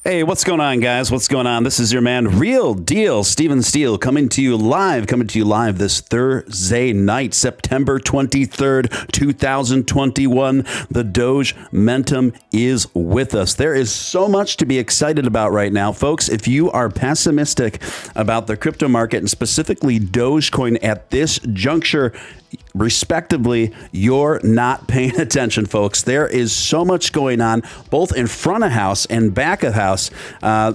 Hey, what's going on, guys? What's going on? This is your man, Real Deal, Steven Steele, coming to you live this Thursday night, September 23rd, 2021. The Doge Momentum is with us. There is so much to be excited about right now, folks. If you are pessimistic about the crypto market and specifically Dogecoin at this juncture, respectively, you're not paying attention, folks. There is so much going on, both in front of house and back of house,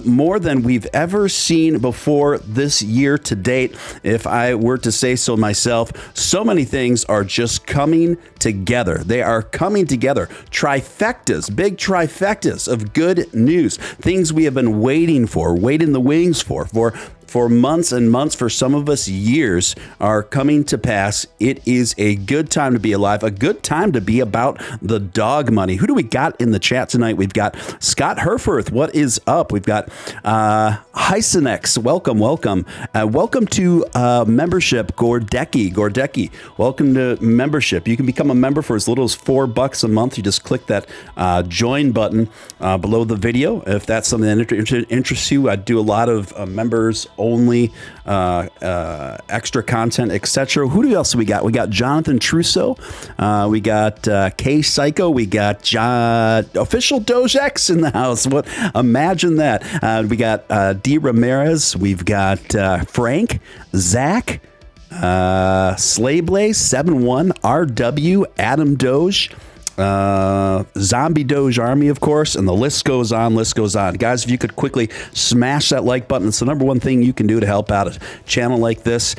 more than we've ever seen before this year to date. If I were to say so myself, so many things are just coming together. They are coming together. Trifectas, big trifectas of good news. Things we have been waiting in the wings for months and months, for some of us years, are coming to pass. It is a good time to be alive, a good time to be about the dog money. Who do we got in the chat tonight? We've got Scott Herforth. What is up? We've got Hysenex. Welcome. Welcome to membership, Gordecki. Welcome to membership. You can become a member for as little as $4 a month. You just click that join button below the video. If that's something that interests you, I do a lot of members only extra content, etc. Who else we got? We got Jonathan Trusso, we got K Psycho, we got official DogeX in the house. What? Imagine that. We got D Ramirez, we've got Frank, Zach, Slayblaze 71, RW, Adam Doge, Zombie Doge Army, of course, and the list goes on. Guys, if you could quickly smash that like button, it's the number one thing you can do to help out a channel like this.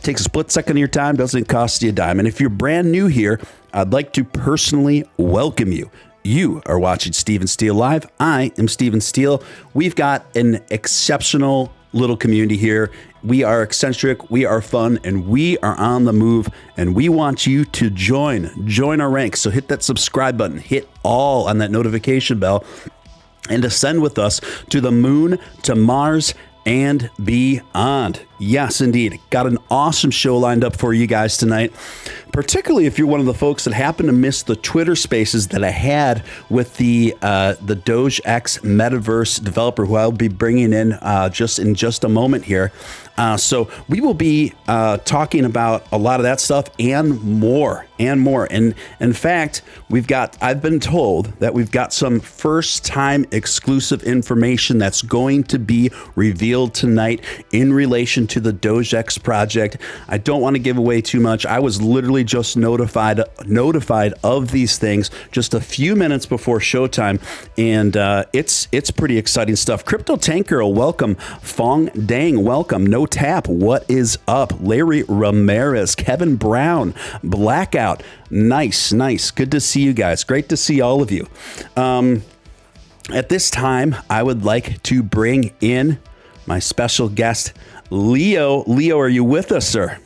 Takes a split second of your time, doesn't cost you a dime. And if you're brand new here, I'd like to personally welcome you. You are watching Steven Steele Live. I am Steven Steele. We've got an exceptional little community here. We are eccentric, we are fun, and we are on the move, and we want you to join our ranks. So hit that subscribe button, hit all on that notification bell, and ascend with us to the moon, to Mars, and beyond. Yes, indeed. Got an awesome show lined up for you guys tonight, particularly if you're one of the folks that happen to miss the Twitter spaces that I had with the DogeX Metaverse developer, who I'll be bringing in just a moment here. So we will be talking about a lot of that stuff and more. And in fact, I've been told that we've got some first time exclusive information that's going to be revealed tonight in relation to the DogeX project. I don't want to give away too much. I was literally just notified of these things just a few minutes before showtime, and it's pretty exciting stuff. Crypto Tank Girl, welcome. Fong Dang, welcome. No Tap, what is up? Larry Ramirez, Kevin Brown, Blackout, nice. Good to see you guys. Great to see all of you. At this time, I would like to bring in my special guest, Leo. Leo, are you with us, sir?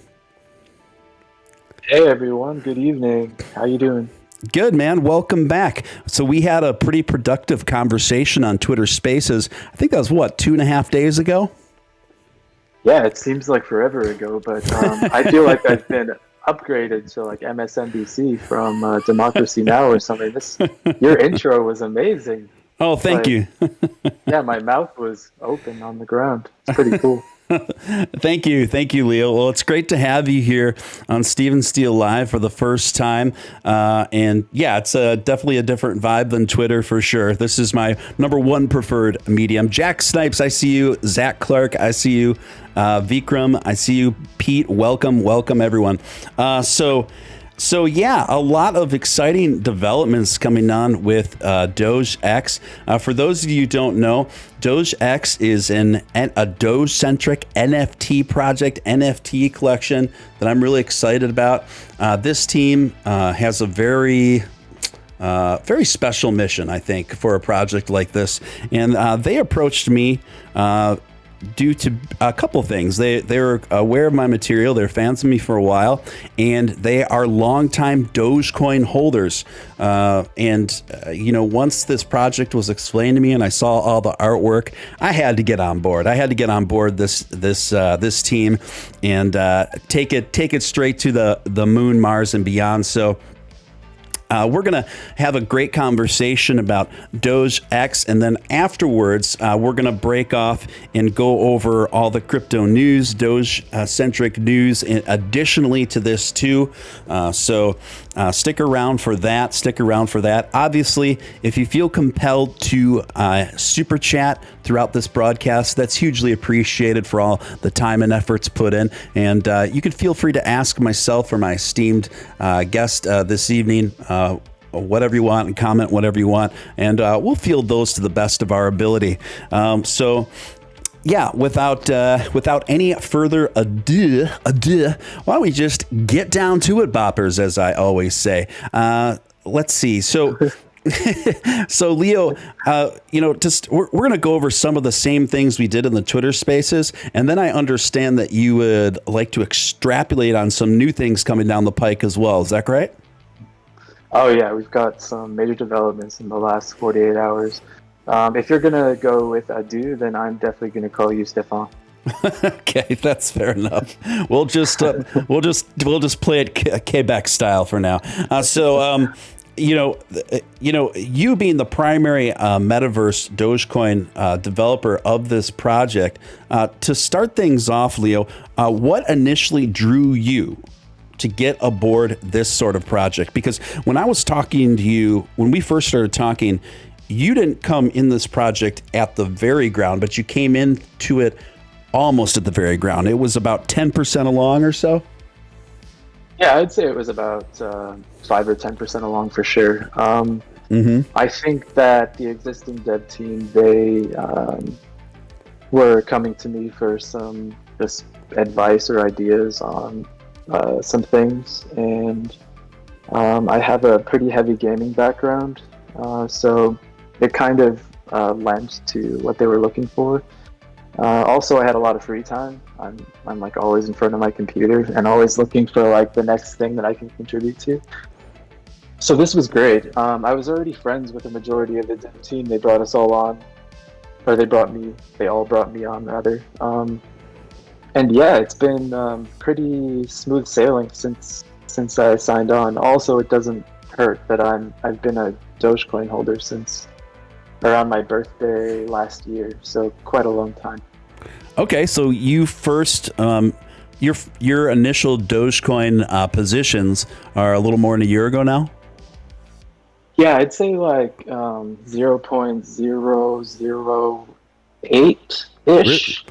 Hey, everyone. Good evening. How you doing? Good, man. Welcome back. So we had a pretty productive conversation on Twitter Spaces. I think that was, 2.5 days ago? Yeah, it seems like forever ago, but I feel like I've been upgraded to like MSNBC from Democracy Now! Or something. Your intro was amazing. Oh, thank you. Yeah, my mouth was open on the ground. It's pretty cool. Thank you, Leo. Well, it's great to have you here on Steven Steele Live for the first time. And yeah, it's definitely a different vibe than Twitter for sure. This is my number one preferred medium. Jack Snipes, I see you. Zach Clark, I see you. Vikram, I see you. Pete, welcome everyone. So yeah, a lot of exciting developments coming on with DogeX. For those of you who don't know, DogeX is a Doge-centric NFT project, NFT collection that I'm really excited about. This team has a very special mission, I think, for a project like this. And they approached me due to a couple things. They're aware of my material. They're fans of me for a while, and they are longtime Dogecoin holders. Once this project was explained to me and I saw all the artwork, I had to get on board. This team and take it straight to the moon, Mars, and beyond. So We're going to have a great conversation about DogeX, and then afterwards, we're going to break off and go over all the crypto news, Doge-centric news, additionally to this too. So stick around for that. Obviously, if you feel compelled to super chat throughout this broadcast, that's hugely appreciated for all the time and efforts put in. And you can feel free to ask myself or my esteemed guest this evening whatever you want, and comment whatever you want, and we'll field those to the best of our ability. So yeah, without any further ado, why don't we just get down to it, boppers, as I always say. Let's see. So so Leo, we're going to go over some of the same things we did in the Twitter Spaces, and then I understand that you would like to extrapolate on some new things coming down the pike as well. Is that correct? Oh yeah, we've got some major developments in the last 48 hours. If you're gonna go with Adu, then I'm definitely gonna call you Stefan. Okay, that's fair enough. We'll just play it Quebec style for now. You being the primary Metaverse Dogecoin developer of this project, to start things off, Leo, what initially drew you to get aboard this sort of project? Because when I was talking to you, when we first started talking, you didn't come in this project at the very ground, but you came into it almost at the very ground. It was about 10% along or so? Yeah, I'd say it was about 5 or 10% along for sure. I think that the existing dev team, they were coming to me for some just advice or ideas on some things, and I have a pretty heavy gaming background, so it kind of lent to what they were looking for. Also, I had a lot of free time. I'm like always in front of my computer and always looking for like the next thing that I can contribute to. So this was great. I was already friends with the majority of the dev team. They brought us all on, or they all brought me on rather. And yeah, it's been pretty smooth sailing since I signed on. Also, it doesn't hurt that I've been a Dogecoin holder since around my birthday last year, so quite a long time. Okay, so you first, your initial Dogecoin positions are a little more than a year ago now? Yeah, I'd say like 0.008-ish.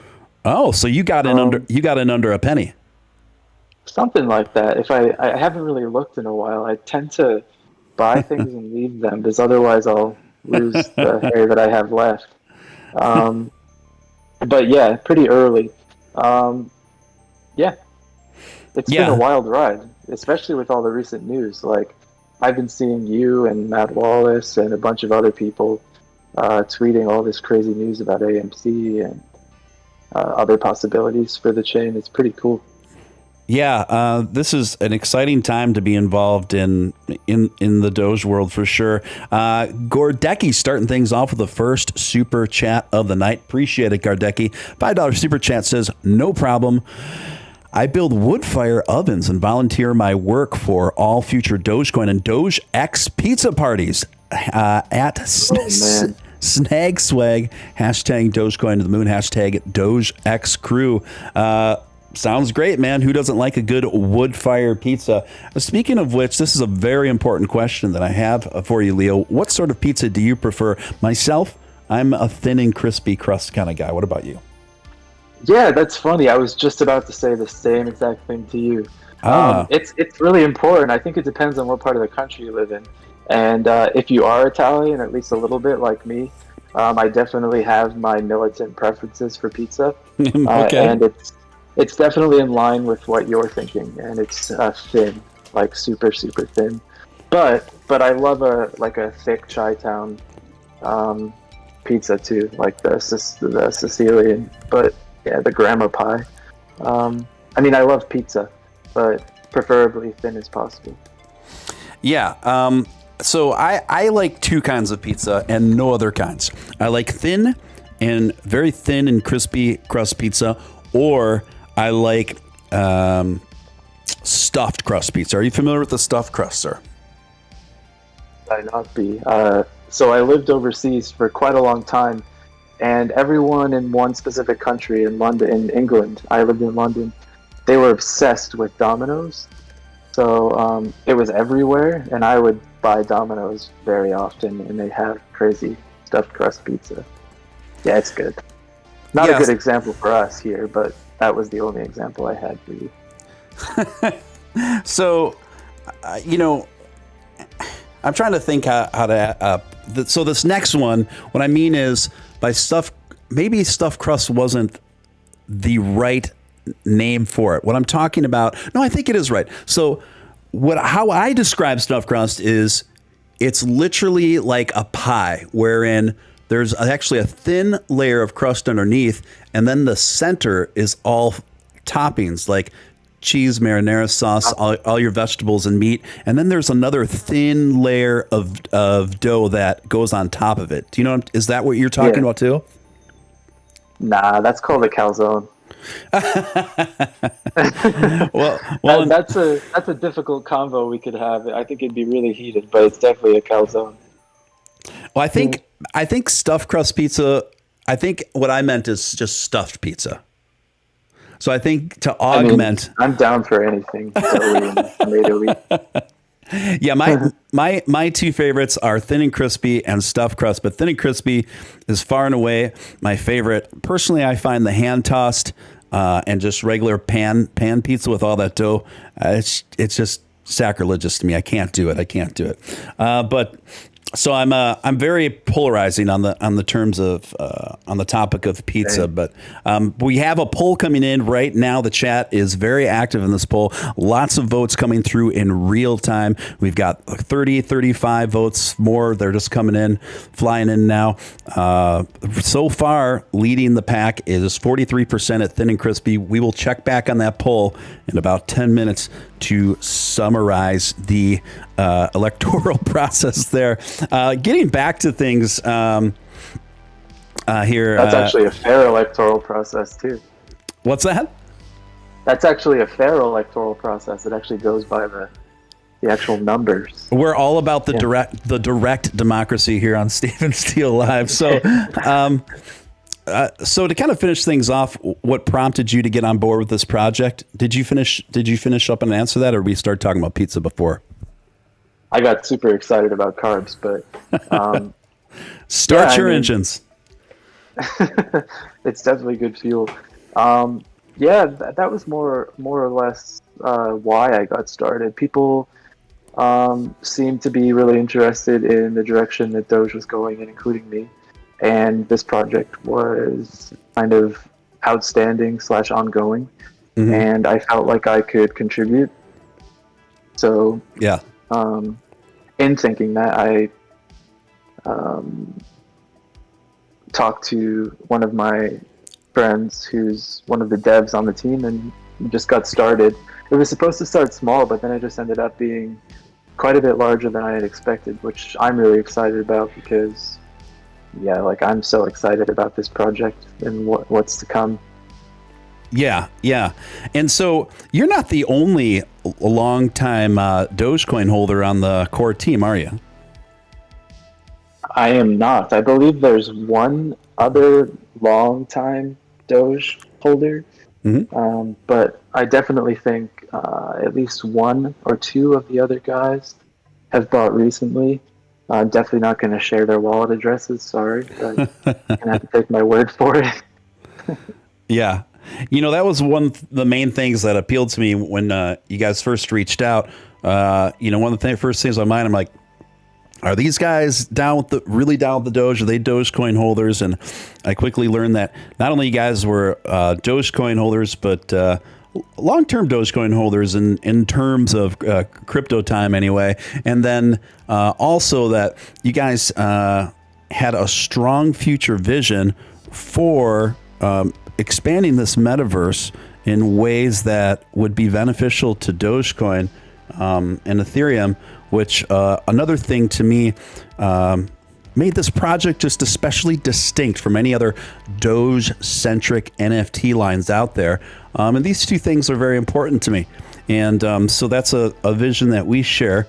Oh, so you got in under a penny. Something like that. If I haven't really looked in a while. I tend to buy things and leave them because otherwise I'll lose the hair that I have left. But yeah, pretty early. Yeah, it's been a wild ride, especially with all the recent news. Like, I've been seeing you and Matt Wallace and a bunch of other people tweeting all this crazy news about AMC and other possibilities for the chain. It's pretty cool. Yeah, this is an exciting time to be involved in the Doge world for sure. Gordecki starting things off with the first super chat of the night. Appreciate it, Gordecki. $5 super chat says, no problem. I build wood fire ovens and volunteer my work for all future Dogecoin and DogeX pizza parties at Snag Swag, hashtag Dogecoin to the moon, hashtag DogeX crew. Sounds great, man. Who doesn't like a good wood fire pizza? Speaking of which, this is a very important question that I have for you, Leo. What sort of pizza do you prefer? Myself, I'm a thin and crispy crust kind of guy. What about you? Yeah, that's funny. I was just about to say the same exact thing to you. It's really important. I think it depends on what part of the country you live in. And if you are Italian, at least a little bit like me, I definitely have my militant preferences for pizza. Okay. And it's definitely in line with what you're thinking, and it's thin, like super, super thin. But I love a thick Chi-Town pizza too, like the Sicilian. But yeah, the grandma pie. I mean, I love pizza, but preferably thin as possible. Yeah. So I like two kinds of pizza and no other kinds. I like thin and very thin and crispy crust pizza, or I like stuffed crust pizza. Are you familiar with the stuffed crust, sir? I not be? So I lived overseas for quite a long time, and everyone in one specific country in London, in England, I lived in London, they were obsessed with Domino's. So it was everywhere, and I would buy Domino's very often, and they have crazy stuffed crust pizza. Yeah, it's good. Not a good example for us here, but that was the only example I had for you. So, I'm trying to think how to. So this next one, what I mean is maybe stuffed crust wasn't the right name for it. What I'm talking about, no, I think it is right. So how I describe stuffed crust is it's literally like a pie wherein there's actually a thin layer of crust underneath, and then the center is all toppings like cheese, marinara sauce, all your vegetables and meat. And then there's another thin layer of dough that goes on top of it. Do you know, is that what you're talking about too? Nah, that's called a calzone. well, that's a difficult convo we could have. I think it'd be really heated, but it's definitely a calzone. Well, I think stuffed crust pizza, I think what I meant is just stuffed pizza. So I think to augment, I'm down for anything. Yeah, my two favorites are thin and crispy and stuffed crust, but thin and crispy is far and away my favorite. Personally, I find the hand tossed and just regular pan pizza with all that dough, it's just sacrilegious to me. I can't do it. But so I'm very polarizing on the terms of on the topic of pizza. But we have a poll coming in right now. The chat is very active in this poll. Lots of votes coming through in real time. We've got 35 votes more. They're just coming in, flying in now. So far, leading the pack is 43% at thin and crispy. We will check back on that poll in about 10 minutes to summarize the electoral process there. Getting back to things here. That's actually a fair electoral process too. What's that? That's actually a fair electoral process. It actually goes by the actual numbers. We're all about the direct democracy here on Steve & Steele Live. So so to kind of finish things off, what prompted you to get on board with this project? Did you finish up and answer that, or we start talking about pizza before? I got super excited about carbs, but start your engines. It's definitely good fuel. That was more or less why I got started. People seemed to be really interested in the direction that Doge was going in, including me. And this project was kind of outstanding / ongoing. Mm-hmm. And I felt like I could contribute. So yeah. In thinking that, I talked to one of my friends who's one of the devs on the team, and just got started. It was supposed to start small, but then it just ended up being quite a bit larger than I had expected, which I'm really excited about because, I'm so excited about this project and what's to come. Yeah. And so you're not the only long-time Dogecoin holder on the core team, are you? I am not. I believe there's one other long-time Doge holder, but I definitely think at least one or two of the other guys have bought recently. I'm definitely not going to share their wallet addresses, sorry, but you're going to have to take my word for it. Yeah. That was one of the main things that appealed to me when you guys first reached out. One of the first things on my mind, I'm like, are these guys really down with the Doge? Are they Dogecoin holders? And I quickly learned that not only you guys were Dogecoin holders, but long-term Dogecoin holders in terms of crypto time anyway. And then also that you guys had a strong future vision for expanding this metaverse in ways that would be beneficial to Dogecoin and Ethereum, which another thing to me made this project just especially distinct from any other Doge-centric NFT lines out there. And these two things are very important to me. And so that's a vision that we share.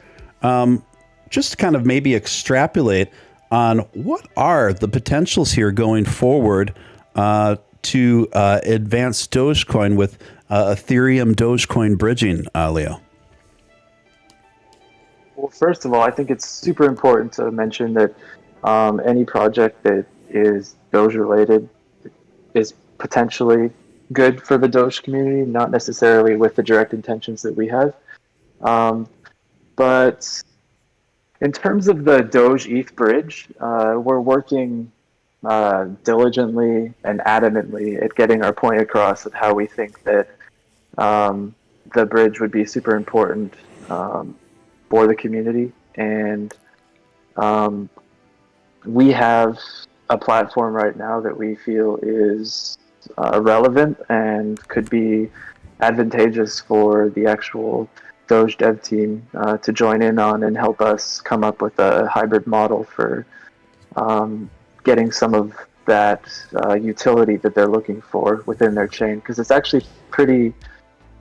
just to kind of maybe extrapolate on what are the potentials here going forward to advance Dogecoin with Ethereum Dogecoin bridging, Leo? Well, first of all, I think it's super important to mention that any project that is Doge related is potentially good for the Doge community, not necessarily with the direct intentions that we have. But in terms of the Doge ETH bridge, we're working diligently and adamantly at getting our point across of how we think that the bridge would be super important for the community. And we have a platform right now that we feel is relevant and could be advantageous for the actual Doge dev team to join in on and help us come up with a hybrid model for getting some of that utility that they're looking for within their chain, because it's actually pretty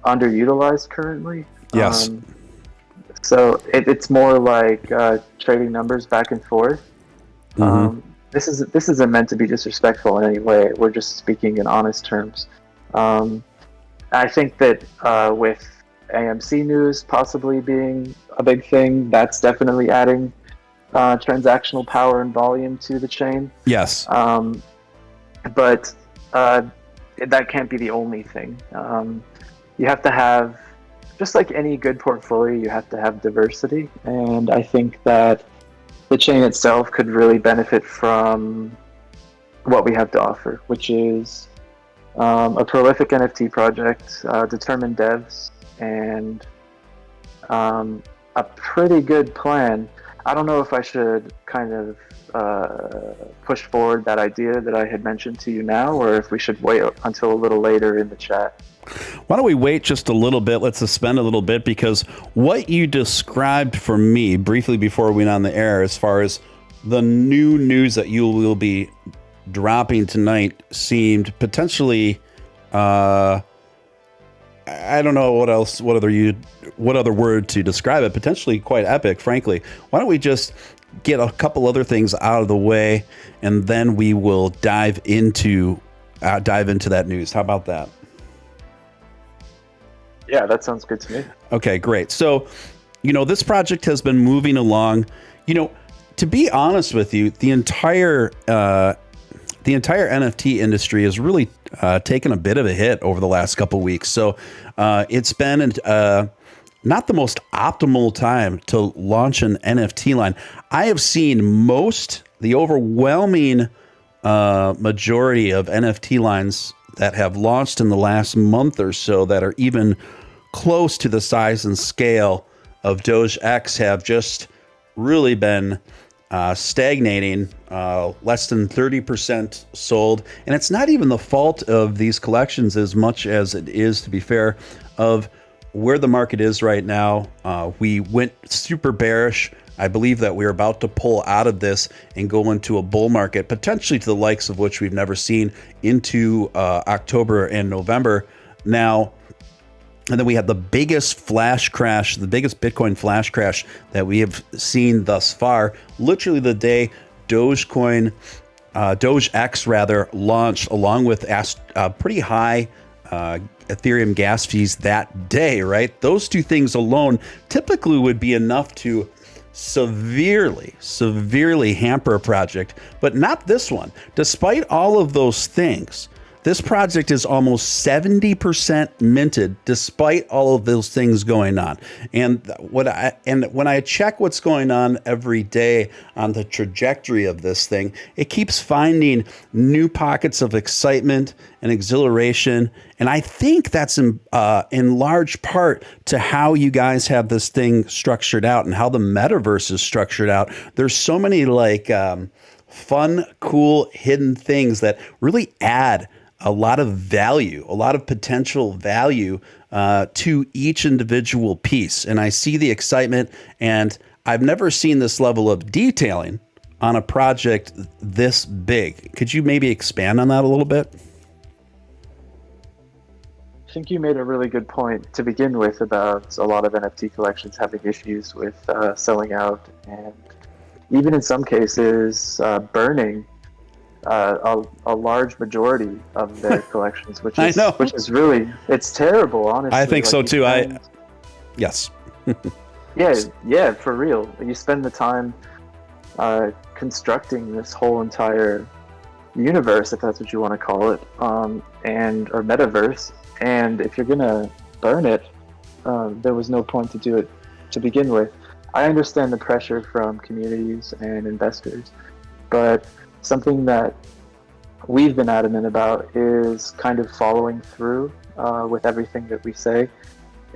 underutilized currently. Yes. So it's more like trading numbers back and forth. This isn't meant to be disrespectful in any way. We're just speaking in honest terms. I think that with AMC news possibly being a big thing, that's definitely adding transactional power and volume to the chain. Yes. But that can't be the only thing. You have to have, just like any good portfolio, you have to have diversity. And I think that the chain itself could really benefit from what we have to offer, which is a prolific NFT project, determined devs, and a pretty good plan. I don't know if I should kind of push forward that idea that I had mentioned to you now, or if we should wait until a little later in the chat. Why don't we wait just a little bit? Let's suspend a little bit, because what you described for me briefly before we went on the air, as far as the new news that you will be dropping tonight, seemed potentially, I don't know what other word to describe it, potentially quite epic, frankly. Why don't we just get a couple other things out of the way, and then we will dive into that news. How about that? Yeah, that sounds good to me. Okay, great. So, this project has been moving along. To be honest with you, the entire NFT industry has really taken a bit of a hit over the last couple of weeks. So it's been not the most optimal time to launch an NFT line. I have seen the overwhelming majority of NFT lines that have launched in the last month or so that are even close to the size and scale of DogeX have just really been stagnating, less than 30% sold. And it's not even the fault of these collections as much as it is, to be fair, of where the market is right now. We went super bearish. I believe that we're about to pull out of this and go into a bull market, potentially to the likes of which we've never seen, into October and November now. And then we had the biggest flash crash, the biggest Bitcoin flash crash that we have seen thus far. Literally the day DogeX launched, along with pretty high Ethereum gas fees that day, right? Those two things alone typically would be enough to severely hamper a project, but not this one. Despite all of those things, this project is almost 70% minted, despite all of those things going on. And when I check what's going on every day on the trajectory of this thing, it keeps finding new pockets of excitement and exhilaration. And I think that's in large part to how you guys have this thing structured out and how the metaverse is structured out. There's so many fun, cool, hidden things that really add a lot of value, a lot of potential value to each individual piece. And I see the excitement, and I've never seen this level of detailing on a project this big. Could you maybe expand on that a little bit? think you made a really good point to begin with about a lot of NFT collections having issues with selling out, and even in some cases burning a large majority of their collections, which is really, it's terrible, honestly. I think so too. Yes. Yeah, for real. You spend the time constructing this whole entire universe, if that's what you want to call it, or metaverse, and if you're gonna burn it, there was no point to do it to begin with. I understand the pressure from communities and investors, but something that we've been adamant about is kind of following through with everything that we say.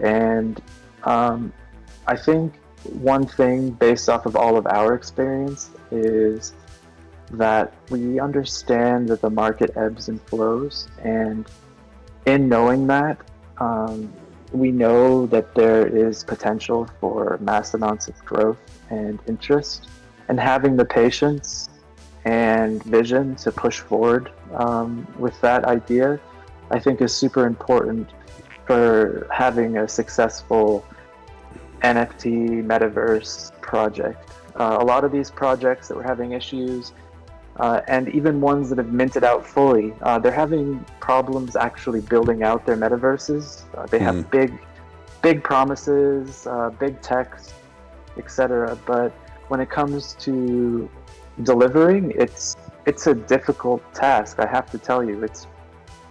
And I think one thing based off of all of our experience is that we understand that the market ebbs and flows, and in knowing that, we know that there is potential for mass amounts of growth and interest, and having the patience and vision to push forward with that idea, I think is super important for having a successful NFT Metaverse project. A lot of these projects that were having issues, and even ones that have minted out fully, they're having problems actually building out their metaverses. They have big promises, big text, etc. But when it comes to delivering, it's a difficult task. I have to tell you, it's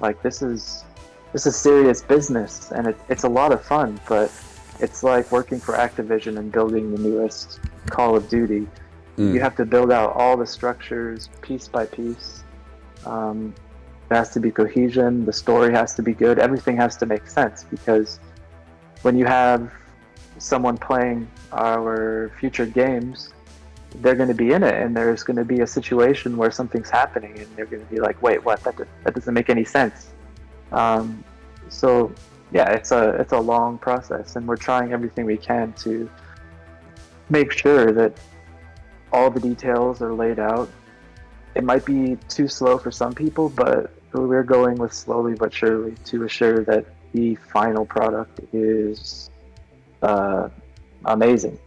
like this is serious business, and it's a lot of fun, but it's like working for Activision and building the newest Call of Duty. You have to build out all the structures piece by piece. There has to be cohesion, the story has to be good, everything has to make sense, because when you have someone playing our future games, they're going to be in it, and there's going to be a situation where something's happening, and they're going to be like, wait, what? That doesn't make any sense. So yeah, it's a long process, and we're trying everything we can to make sure that all the details are laid out. It might be too slow for some people, but we're going with slowly but surely to assure that the final product is amazing.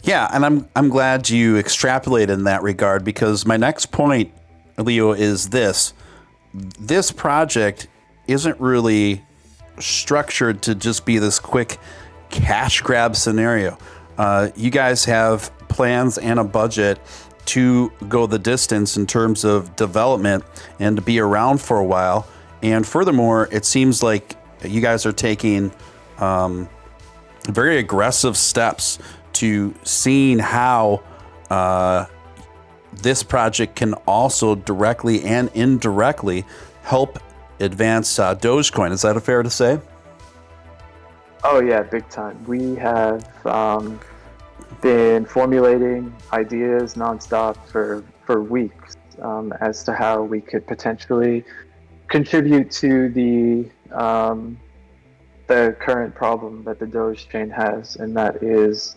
Yeah, and I'm glad you extrapolated in that regard, because my next point, Leo, is this project isn't really structured to just be this quick cash grab scenario. You guys have plans and a budget to go the distance in terms of development and to be around for a while. And furthermore, it seems like you guys are taking very aggressive steps to seeing how this project can also directly and indirectly help advance Dogecoin. Is that fair to say? Oh yeah, big time. We have been formulating ideas nonstop for weeks as to how we could potentially contribute to the current problem that the Doge chain has, and that is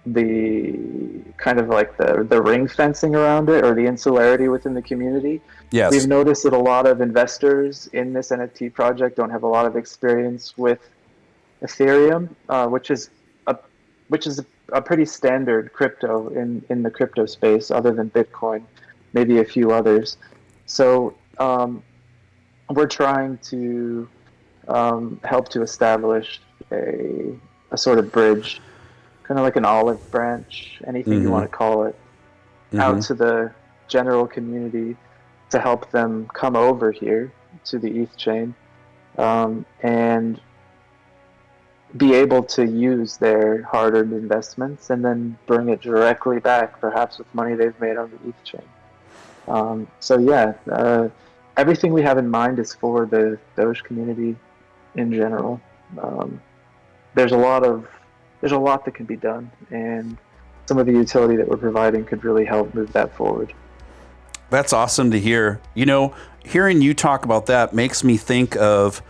the kind of like the ring fencing around it, or the insularity within the community. Yes. We've noticed that a lot of investors in this NFT project don't have a lot of experience with Ethereum, which is a pretty standard crypto in the crypto space, other than Bitcoin, maybe a few others. So we're trying to help to establish a sort of bridge, kind of like an olive branch, anything you want to call it, out to the general community to help them come over here to the ETH chain and be able to use their hard-earned investments and then bring it directly back, perhaps with money they've made on the ETH chain. So yeah, everything we have in mind is for the Doge community in general. There's a lot that can be done, and some of the utility that we're providing could really help move that forward. That's awesome to hear. You know, hearing you talk about that makes me think of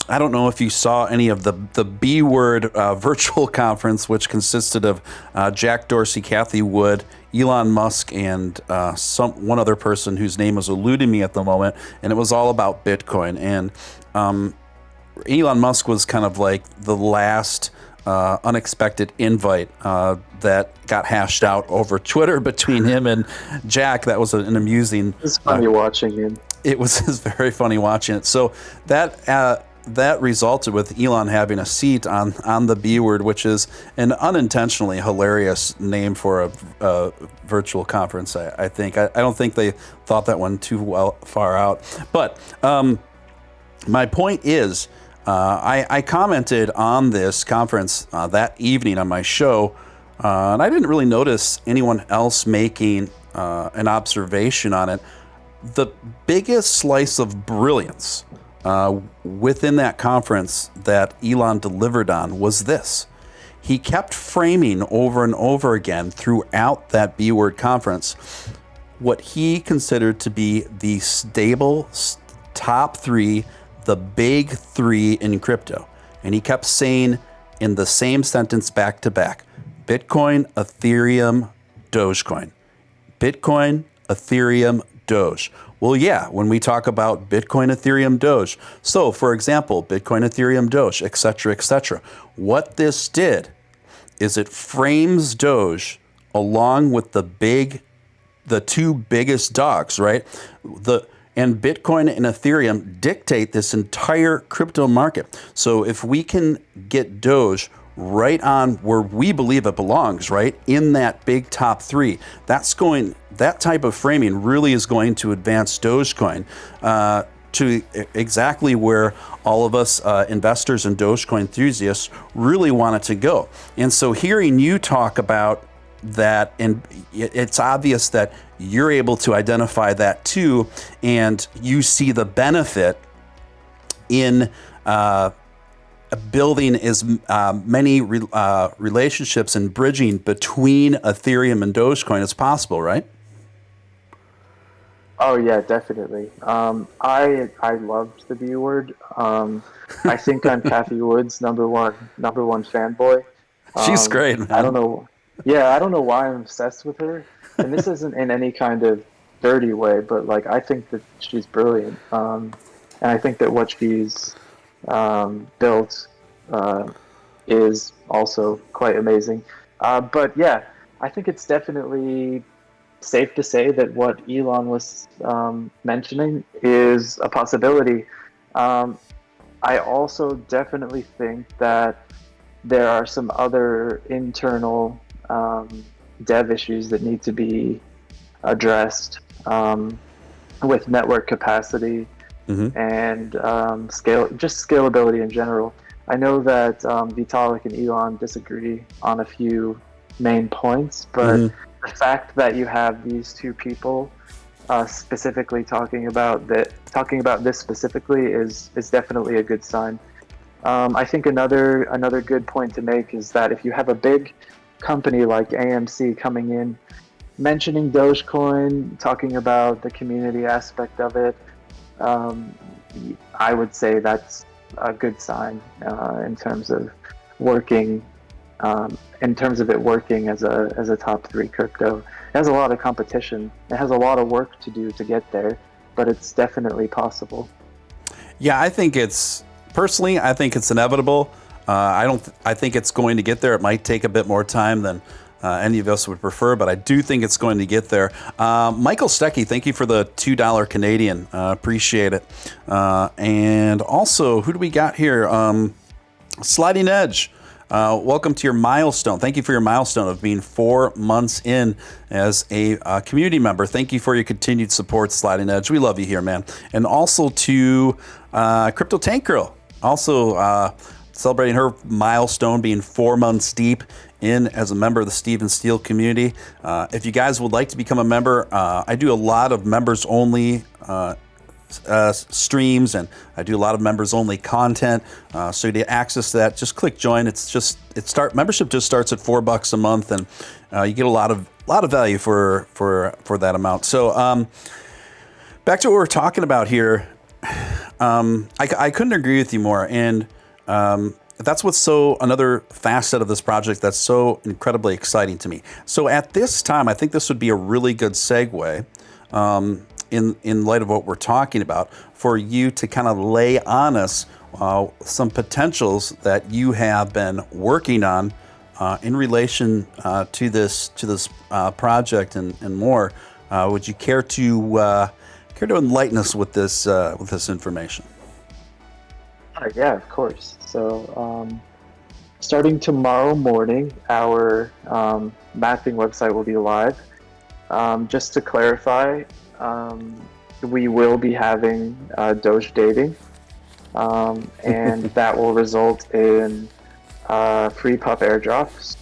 I don't know if you saw any of the B Word virtual conference, which consisted of Jack Dorsey, Kathy Wood, Elon Musk, and one other person whose name is eluding me at the moment, and it was all about Bitcoin. And Elon Musk was kind of like the last unexpected invite that got hashed out over Twitter between him and Jack. That was an amusing. It's funny watching him. It was very funny watching it. So that resulted with Elon having a seat on the B Word, which is an unintentionally hilarious name for a virtual conference. I think. I don't think they thought that one too far out. But my point is, I commented on this conference that evening on my show, and I didn't really notice anyone else making an observation on it. The biggest slice of brilliance within that conference that Elon delivered on was this. He kept framing over and over again throughout that B Word conference what he considered to be the stable top three, the big three in crypto. And he kept saying in the same sentence back to back, Bitcoin, Ethereum, Dogecoin. Bitcoin, Ethereum, Doge. Well, yeah, when we talk about Bitcoin, Ethereum, Doge. So, for example, Bitcoin, Ethereum, Doge, etc., etc. What this did is it frames Doge along with the two biggest dogs, right? And Bitcoin and Ethereum dictate this entire crypto market. So if we can get Doge right on where we believe it belongs, right, in that big top three, that type of framing really is going to advance Dogecoin to exactly where all of us investors and Dogecoin enthusiasts really want it to go. And so hearing you talk about that, and it's obvious that you're able to identify that too, and you see the benefit in building as many relationships and bridging between Ethereum and Dogecoin as possible, right? Oh yeah, definitely. I loved the B Word. I think I'm Kathy Wood's number one fanboy. She's great, man. I don't know. Yeah, I don't know why I'm obsessed with her, and this isn't in any kind of dirty way, but like I think that she's brilliant, and I think that what she's built is also quite amazing. But yeah, I think it's definitely safe to say that what Elon was mentioning is a possibility. I also definitely think that there are some other internal dev issues that need to be addressed with network capacity and scalability in general. I know that Vitalik and Elon disagree on a few main points, but the fact that you have these two people specifically talking about this specifically is definitely a good sign. I think another good point to make is that if you have a big company like AMC coming in, mentioning Dogecoin, talking about the community aspect of it, I would say that's a good sign in terms of working. In terms of it working as a top three crypto. It has a lot of competition. It has a lot of work to do to get there, but it's definitely possible. Yeah, I think it's inevitable. I think it's going to get there. It might take a bit more time than any of us would prefer, but I do think it's going to get there. Michael Stecky, thank you for the $2 Canadian. Appreciate it. And also, who do we got here? Sliding Edge. Welcome to your milestone. Thank you for your milestone of being 4 months in as a community member. Thank you for your continued support, Sliding Edge. We love you here, man. And also to Crypto Tank Girl, also celebrating her milestone, being 4 months deep in as a member of the Steve Steele community. If you guys would like to become a member, I do a lot of members only streams, and I do a lot of members only content. So to access that, just click join. Membership just starts at $4 a month, and you get a lot of value for that amount. So back to what we're talking about here. I couldn't agree with you more. And that's what's another facet of this project that's so incredibly exciting to me. So at this time, I think this would be a really good segue in light of what we're talking about for you to kind of lay on us some potentials that you have been working on in relation to this project and more. Would you care to enlighten us with this information? Yeah, of course. So, starting tomorrow morning, our mapping website will be live. Just to clarify, we will be having Doge dating, and that will result in free pup airdrops.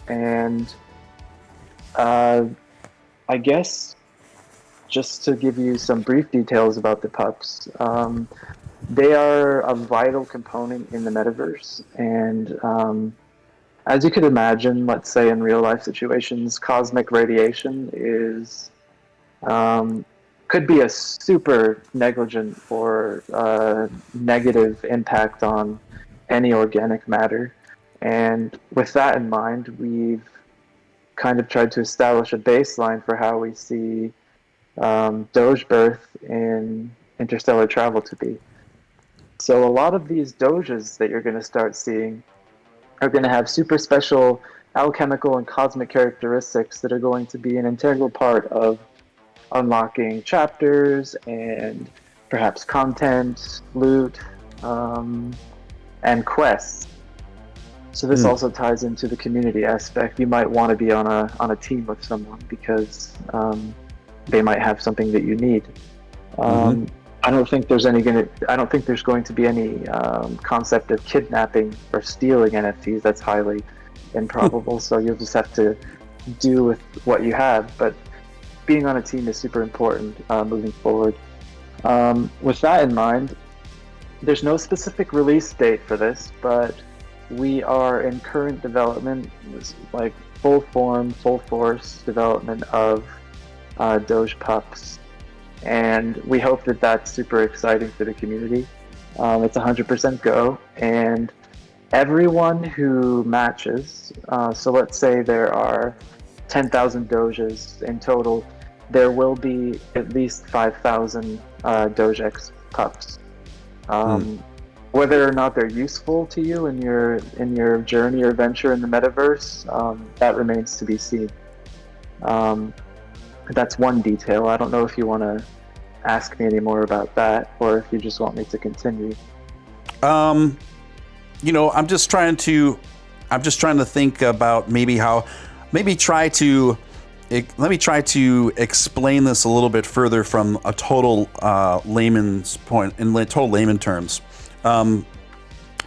And I guess just to give you some brief details about the pups, they are a vital component in the metaverse. And as you could imagine, let's say in real life situations, cosmic radiation is could be a super negligent or negative impact on any organic matter. And with that in mind, we've kind of tried to establish a baseline for how we see Doge birth in interstellar travel to be. So a lot of these Doges that you're going to start seeing are going to have super special alchemical and cosmic characteristics that are going to be an integral part of unlocking chapters and perhaps content, loot, and quests. So this also ties into the community aspect. You might want to be on a team with someone because they might have something that you need. I don't think there's going to be any concept of kidnapping or stealing NFTs. That's highly improbable. So you'll just have to do with what you have. But being on a team is super important moving forward. With that in mind, there's no specific release date for this, but we are in current development, like full force development of Doge Pups. And we hope that that's super exciting for the community. It's 100% go, and everyone who matches, so let's say there are 10,000 Doges in total, there will be at least 5,000 DogeX Pups. Whether or not they're useful to you in your journey or venture in the metaverse, that remains to be seen. That's one detail. I don't know if you want to ask me any more about that, or if you just want me to continue. I'm just trying to think about let me try to explain this a little bit further from a total layman's point, in total layman terms.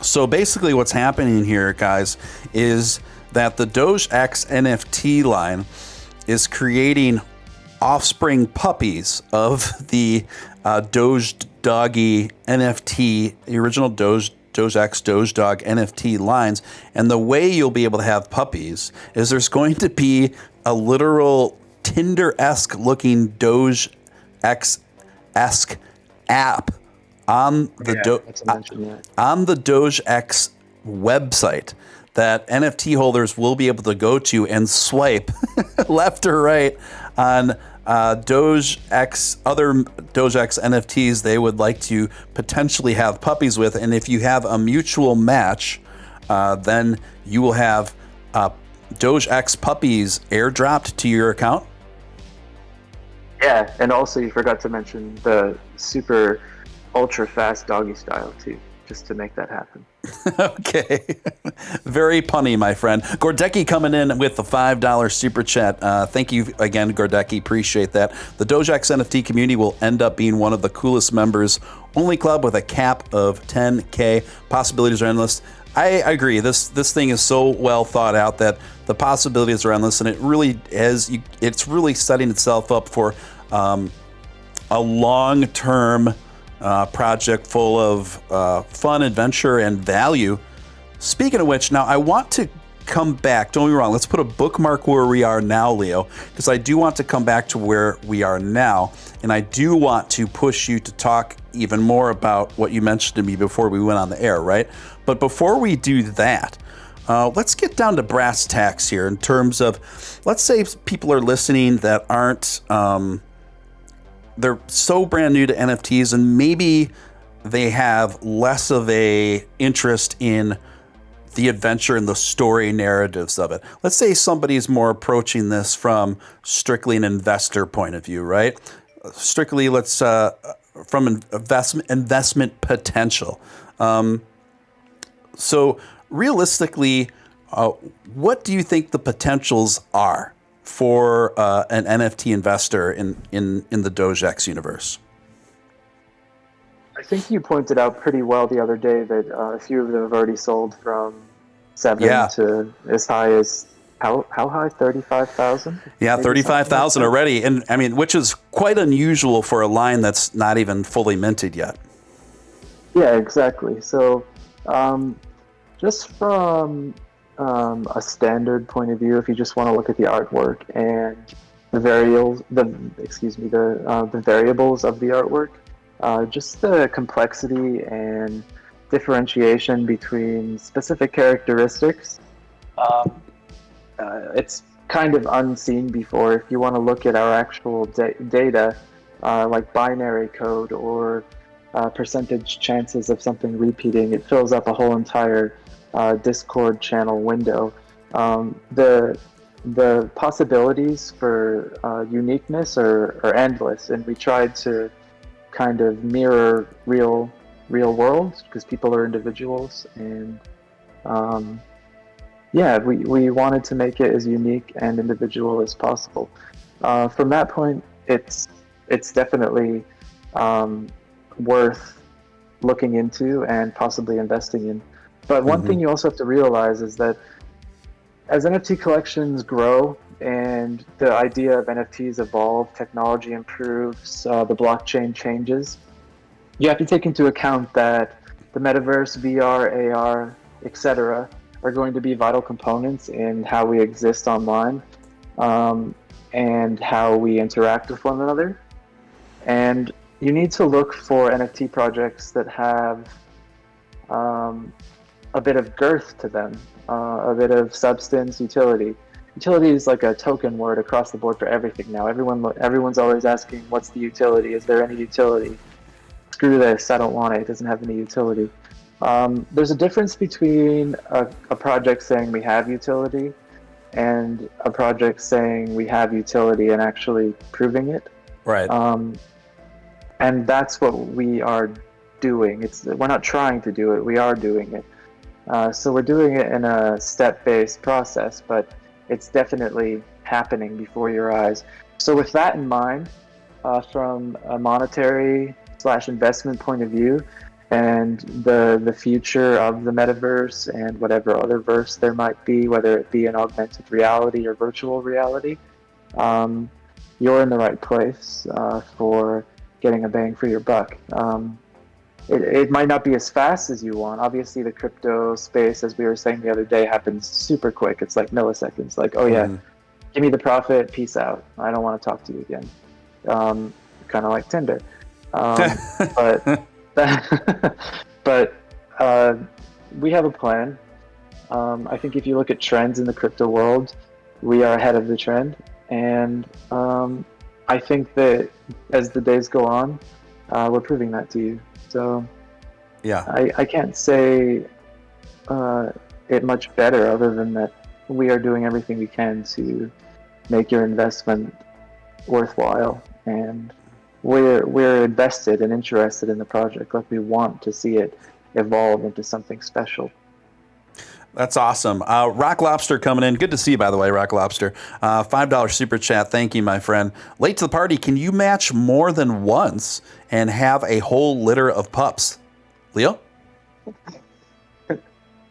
So basically what's happening here, guys, is that the DogeX NFT line is creating offspring puppies of the Doge Doggy NFT, the original DogeX Doge Dog NFT lines. And the way you'll be able to have puppies is there's going to be a literal Tinder-esque looking Doge-esque app on the DogeX website that NFT holders will be able to go to and swipe left or right on DogeX, other DogeX NFTs they would like to potentially have puppies with. And if you have a mutual match, then you will have DogeX puppies airdropped to your account. Yeah, and also you forgot to mention the super ultra fast doggy style too, just to make that happen. Okay. Very punny, my friend. Gordecki coming in with the $5 super chat. Thank you again, Gordecki. Appreciate that. The DogeX NFT community will end up being one of the coolest members only club with a cap of 10K. Possibilities are endless. I agree. This thing is so well thought out that the possibilities are endless, and it really is. It's really setting itself up for a long-term project full of fun, adventure, and value. Speaking of which, now I want to come back. Don't get me wrong. Let's put a bookmark where we are now, Leo, because I do want to come back to where we are now. And I do want to push you to talk even more about what you mentioned to me before we went on the air, right? But before we do that, let's get down to brass tacks here in terms of, let's say people are listening that aren't, they're so brand new to NFTs, and maybe they have less of a interest in the adventure and the story narratives of it. Let's say somebody's more approaching this from strictly an investor point of view, right? Strictly, let's from investment potential. So realistically, what do you think the potentials are for an NFT investor in the DogeX universe? I think you pointed out pretty well the other day that a few of them have already sold from 7 to as high as how high? 35,000? Yeah, 35,000 already, and I mean, which is quite unusual for a line that's not even fully minted yet. Yeah, exactly. So, just from a standard point of view, if you just want to look at the artwork and the variables of the artwork. Just the complexity and differentiation between specific characteristics. It's kind of unseen before. If you want to look at our actual data, like binary code or percentage chances of something repeating, it fills up a whole entire Discord channel window. The possibilities for uniqueness are endless, and we tried to kind of mirror real world, because people are individuals, and we wanted to make it as unique and individual as possible. From that point, it's definitely worth looking into and possibly investing in. But one thing you also have to realize is that as NFT collections grow and the idea of NFTs evolve, technology improves, the blockchain changes, you have to take into account that the metaverse, VR, AR, etc. are going to be vital components in how we exist online, and how we interact with one another. And you need to look for NFT projects that have a bit of girth to them, a bit of substance, utility. Utility is like a token word across the board for everything now. Everyone's always asking, what's the utility? Is there any utility? Screw this, I don't want it. It doesn't have any utility. There's a difference between a project saying we have utility and a project saying we have utility and actually proving it. Right. And that's what we are doing. We're not trying to do it, we are doing it. So we're doing it in a step-based process, but it's definitely happening before your eyes. So with that in mind, from a monetary/investment point of view, and the future of the metaverse and whatever other verse there might be, whether it be an augmented reality or virtual reality, you're in the right place for getting a bang for your buck. It might not be as fast as you want. Obviously, the crypto space, as we were saying the other day, happens super quick. It's like milliseconds. Like, oh yeah, give me the profit, peace out. I don't want to talk to you again. Kind of like Tinder. But we have a plan. I think if you look at trends in the crypto world, we are ahead of the trend. And I think that as the days go on, we're proving that to you. So yeah, I can't say it much better other than that we are doing everything we can to make your investment worthwhile, and we're invested and interested in the project. Like, we want to see it evolve into something special. That's awesome. Rock Lobster coming in. Good to see you, by the way, Rock Lobster. $5 super chat. Thank you, my friend. Late to the party. Can you match more than once and have a whole litter of pups? Leo?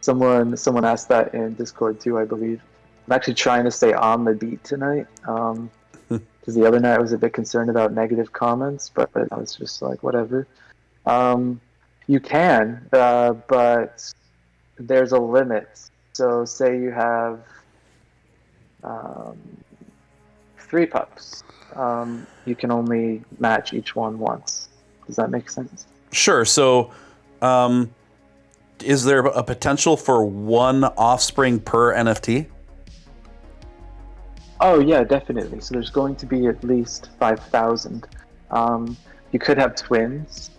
Someone asked that in Discord too, I believe. I'm actually trying to stay on the beat tonight. Because the other night I was a bit concerned about negative comments, but I was just like, whatever. You can, but there's a limit. So say you have 3 pups. You can only match each one once. Does that make sense? Sure. So, is there a potential for one offspring per NFT? Oh yeah, definitely. So there's going to be at least 5,000. You could have twins.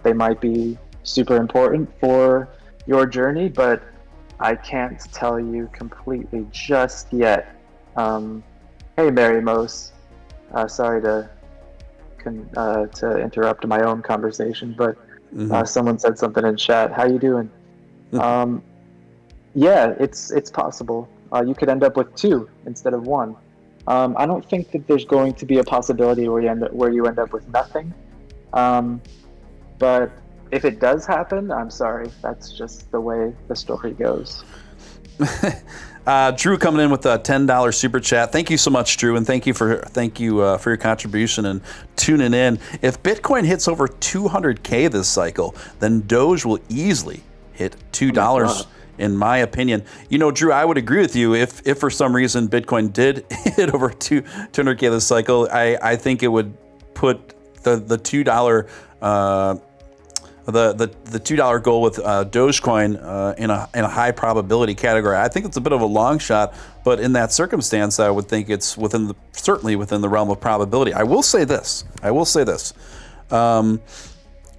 They might be super important for your journey, but I can't tell you completely just yet. Hey, Mary Mose. Sorry to interrupt my own conversation, but someone said something in chat. How you doing? Yeah, it's possible. You could end up with 2 instead of 1. I don't think that there's going to be a possibility where you end up with nothing. But if it does happen, I'm sorry. That's just the way the story goes. Drew coming in with a $10 super chat. Thank you so much, Drew, and thank you for your contribution and tuning in. If Bitcoin hits over 200K this cycle, then Doge will easily hit $2. In my opinion, Drew, I would agree with you. If for some reason Bitcoin did hit over 200K this cycle, I think it would put the $2 the $2 goal with Dogecoin in a high probability category. I think it's a bit of a long shot, but in that circumstance, I would think it's certainly within the realm of probability. I will say this.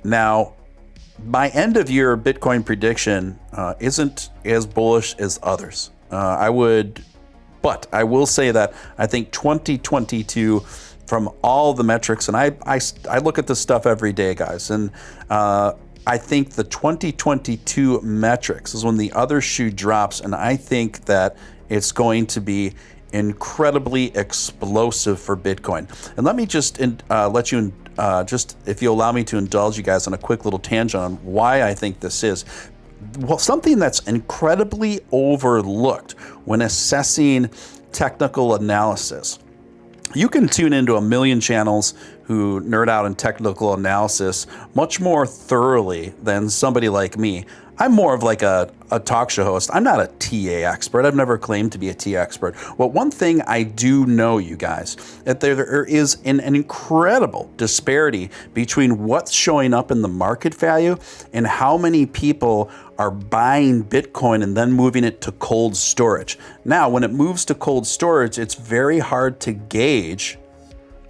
Now, my end of year Bitcoin prediction isn't as bullish as others. But I will say that I think 2022, from all the metrics, and I look at this stuff every day, guys, and I think the 2022 metrics is when the other shoe drops, and I think that it's going to be incredibly explosive for Bitcoin. And let me just let you, if you allow me to indulge you guys on a quick little tangent on why I think this is. Well, something that's incredibly overlooked when assessing technical analysis. You can tune into a million channels who nerd out in technical analysis much more thoroughly than somebody like me. I'm more of like a talk show host. I'm not a TA expert. I've never claimed to be a TA expert. Well, one thing I do know, you guys, that there is an incredible disparity between what's showing up in the market value and how many people are buying Bitcoin and then moving it to cold storage. Now, when it moves to cold storage, it's very hard to gauge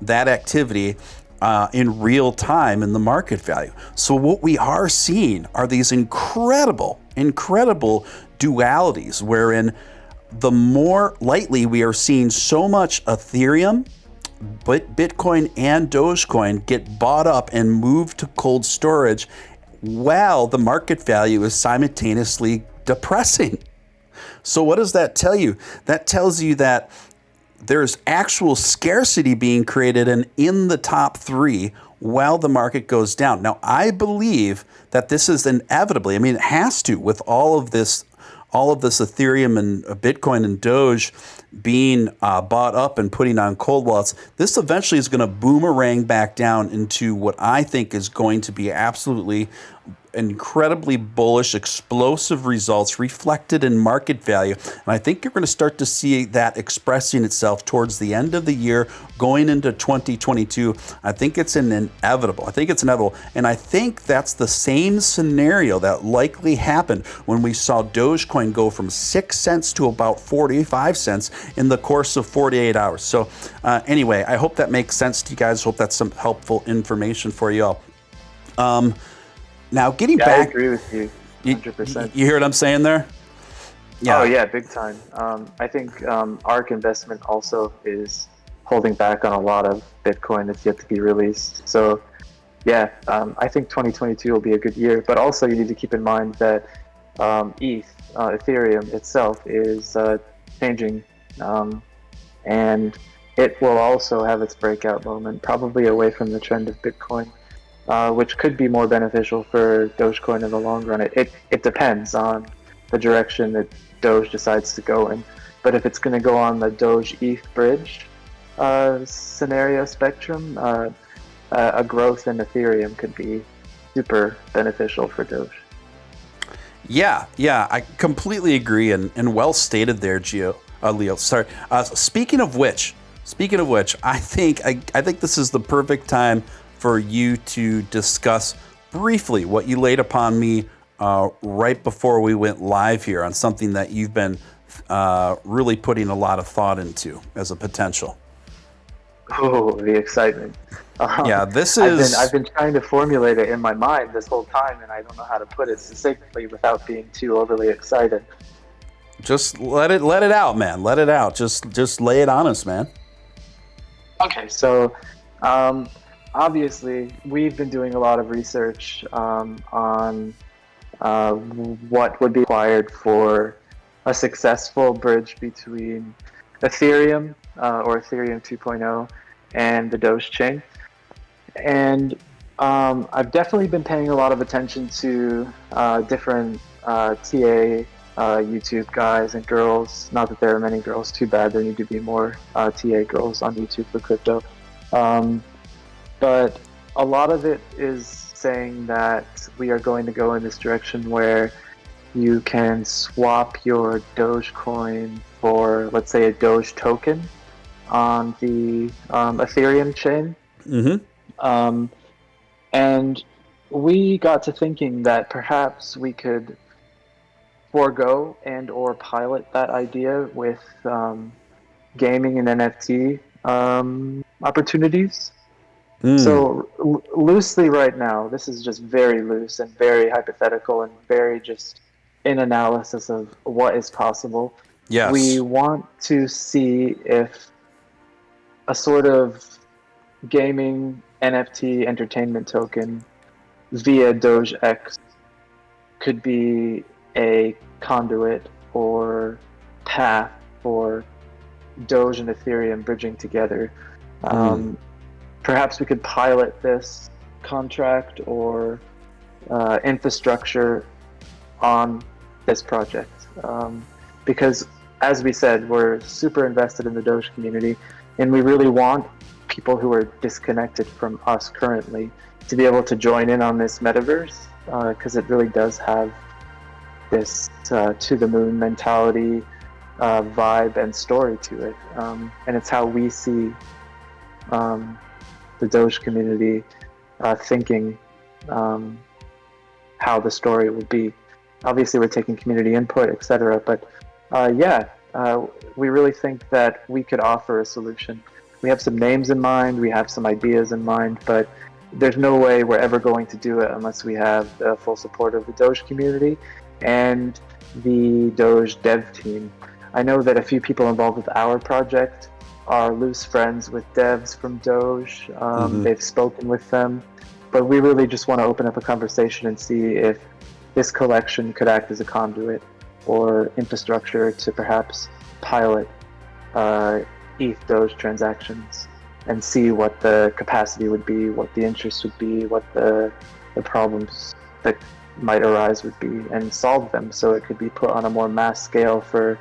that activity in real time in the market value. So what we are seeing are these incredible dualities wherein the more lightly we are seeing so much Ethereum, but Bitcoin and Dogecoin get bought up and moved to cold storage while the market value is simultaneously depressing. So what does that tell you? That tells you that there's actual scarcity being created in the top 3 while the market goes down. Now, I believe that this is inevitably, it has to, with all of this Ethereum and Bitcoin and Doge being bought up and putting on cold wallets, this eventually is going to boomerang back down into what I think is going to be absolutely incredibly bullish, explosive results reflected in market value. And I think you're going to start to see that expressing itself towards the end of the year, going into 2022. I think it's inevitable. And I think that's the same scenario that likely happened when we saw Dogecoin go from 6 cents to about 45 cents in the course of 48 hours. So anyway, I hope that makes sense to you guys. Hope that's some helpful information for you all. Now, getting back, I agree with you 100%. You hear what I'm saying there? Yeah. Oh, yeah, big time. I think ARK Investment also is holding back on a lot of Bitcoin that's yet to be released. So, yeah, I think 2022 will be a good year. But also, you need to keep in mind that Ethereum itself is changing, and it will also have its breakout moment, probably away from the trend of Bitcoin. Which could be more beneficial for Dogecoin in the long run. It depends on the direction that Doge decides to go in. But if it's going to go on the Doge ETH Bridge scenario spectrum, a growth in Ethereum could be super beneficial for Doge. Yeah, I completely agree, and well stated there, Leo. Sorry. Speaking of which, I think this is the perfect time for you to discuss briefly what you laid upon me right before we went live here on something that you've been really putting a lot of thought into as a potential. Oh, the excitement. Yeah, this is. I've been trying to formulate it in my mind this whole time, and I don't know how to put it succinctly without being too overly excited. Just let it out, man. Let it out. Just lay it on us, man. Okay, so obviously we've been doing a lot of research on what would be required for a successful bridge between Ethereum or Ethereum 2.0 and the Doge chain. And I've definitely been paying a lot of attention to different TA YouTube guys and girls. Not that there are many girls, too bad. There need to be more TA girls on YouTube for crypto. But a lot of it is saying that we are going to go in this direction where you can swap your Dogecoin for, let's say, a Doge token on the Ethereum chain. Mm-hmm. And we got to thinking that perhaps we could forego and or pilot that idea with gaming and NFT opportunities. So loosely right now, this is just very loose and very hypothetical and very just in analysis of what is possible. Yes. We want to see if a sort of gaming NFT entertainment token via DogeX could be a conduit or path for Doge and Ethereum bridging together. Perhaps we could pilot this contract or infrastructure on this project. Because, as we said, we're super invested in the Doge community, and we really want people who are disconnected from us currently to be able to join in on this metaverse, because it really does have this to-the-moon mentality, vibe, and story to it. And it's how we see the Doge community thinking how the story will be. Obviously, we're taking community input, etc. But we really think that we could offer a solution. We have some names in mind, we have some ideas in mind, but there's no way we're ever going to do it unless we have the full support of the Doge community and the Doge dev team. I know that a few people involved with our project are loose friends with devs from Doge. They've spoken with them, but we really just want to open up a conversation and see if this collection could act as a conduit or infrastructure to perhaps pilot ETH Doge transactions and see what the capacity would be, what the interest would be, what the problems that might arise would be, and solve them so it could be put on a more mass scale for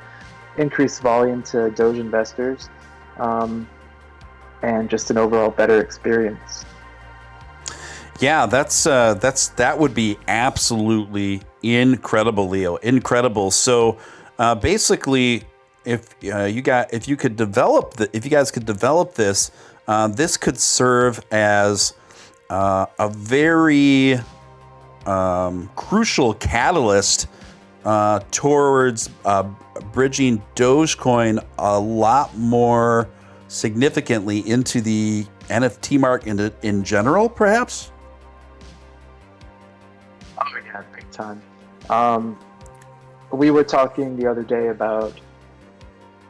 increased volume to Doge investors, and just an overall better experience. Yeah, that would be absolutely incredible, Leo. Incredible. So basically, if you guys could develop this, this could serve as a very crucial catalyst towards bridging Dogecoin a lot more significantly into the NFT market in general, perhaps? Oh yeah, big time. We were talking the other day about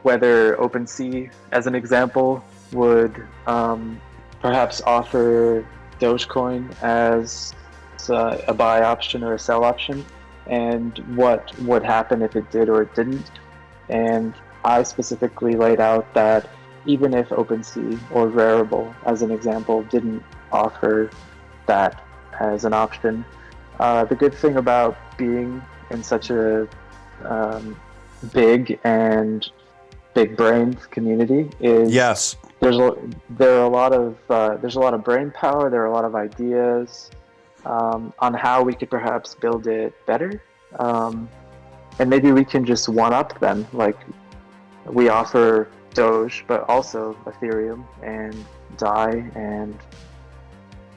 whether OpenSea, as an example, would perhaps offer Dogecoin as a buy option or a sell option, and what would happen if it did or it didn't. And I specifically laid out that even if OpenSea or Rarible, as an example, didn't offer that as an option, the good thing about being in such a big and big-brained community is there's a lot of brain power. There are a lot of ideas on how we could perhaps build it better And maybe we can just one up them. Like, we offer Doge, but also Ethereum and Dai and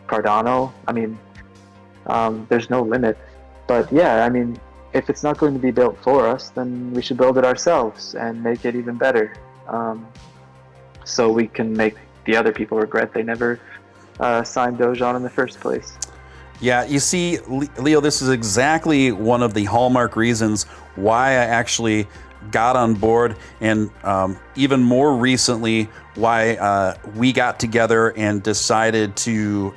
Cardano. I mean, there's no limit. But yeah, I mean, if it's not going to be built for us, then we should build it ourselves and make it even better. So we can make the other people regret they never signed Doge on in the first place. Yeah, you see, Leo, this is exactly one of the hallmark reasons why I actually got on board, and even more recently, why we got together and decided to,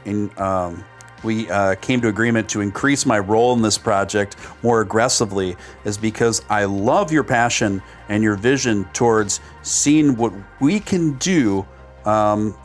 we came to agreement to increase my role in this project more aggressively, is because I love your passion and your vision towards seeing what we can do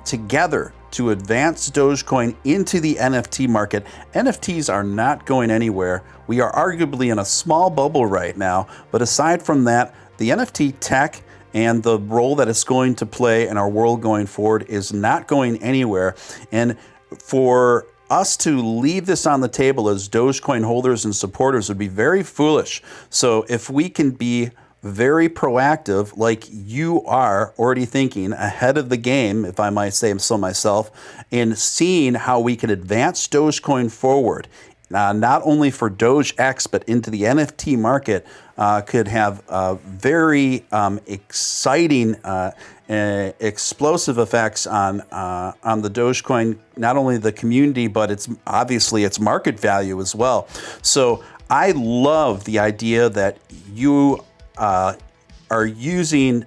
together to advance Dogecoin into the NFT market. NFTs are not going anywhere. We are arguably in a small bubble right now, but aside from that, the NFT tech and the role that it's going to play in our world going forward is not going anywhere. And for us to leave this on the table as Dogecoin holders and supporters would be very foolish. So if we can be very proactive, like you are already thinking ahead of the game, if I might say so myself, in seeing how we can advance Dogecoin forward, not only for DogeX, but into the NFT market, could have very exciting, explosive effects on the Dogecoin, not only the community, but it's obviously its market value as well. So I love the idea that you are using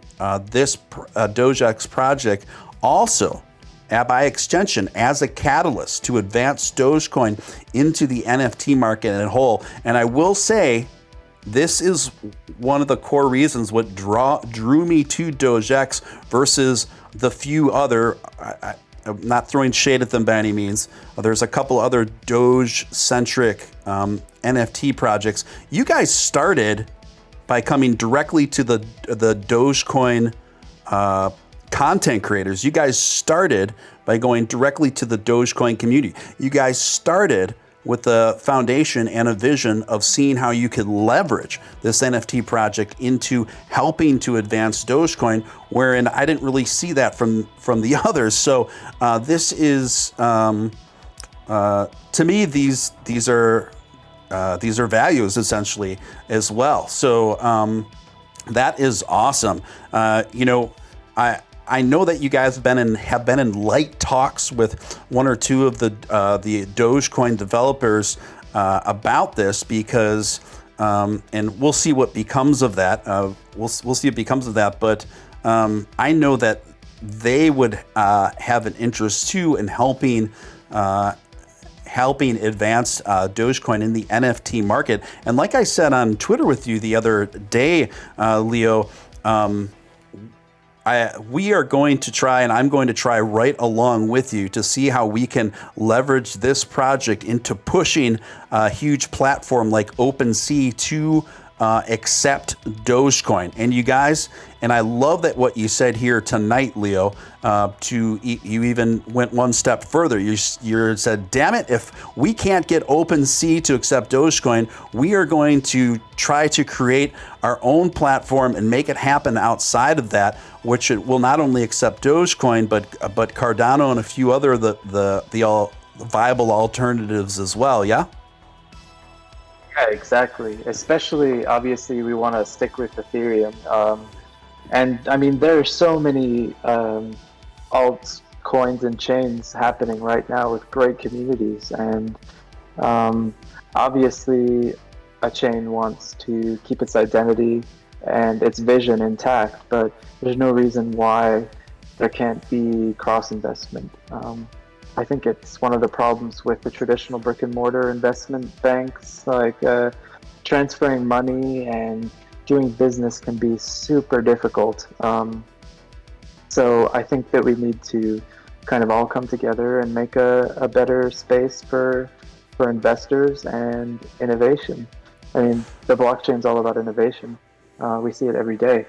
this DogeX project also, by extension, as a catalyst to advance Dogecoin into the NFT market as a whole. And I will say, this is one of the core reasons what drew me to DogeX versus the few other, I'm not throwing shade at them by any means. There's a couple other Doge-centric NFT projects. You guys started by coming directly to the Dogecoin content creators. You guys started by going directly to the Dogecoin community. You guys started with the foundation and a vision of seeing how you could leverage this NFT project into helping to advance Dogecoin, wherein I didn't really see that from the others. So this is, to me, these are values essentially as well. So that is awesome. I know that you guys have been in light talks with one or two of the Dogecoin developers about this, because and we'll see what becomes of that. We'll see what becomes of that. But I know that they would have an interest too in helping advance Dogecoin in the NFT market. And like I said on Twitter with you the other day, Leo, we are going to try, and I'm going to try right along with you to see how we can leverage this project into pushing a huge platform like OpenSea to accept Dogecoin. And you guys, and I love that what you said here tonight, Leo, you even went one step further. You said, damn it, if we can't get OpenSea to accept Dogecoin, we are going to try to create our own platform and make it happen outside of that, which it will not only accept Dogecoin, but Cardano and a few other the viable alternatives as well, yeah? Yeah, exactly. Especially, obviously, we want to stick with Ethereum. And I mean, there are so many altcoins and chains happening right now with great communities. And obviously, a chain wants to keep its identity and its vision intact, but there's no reason why there can't be cross-investment. I think it's one of the problems with the traditional brick and mortar investment banks, like transferring money and doing business can be super difficult. So I think that we need to kind of all come together and make a better space for investors and innovation. I mean, the blockchain's all about innovation. We see it every day.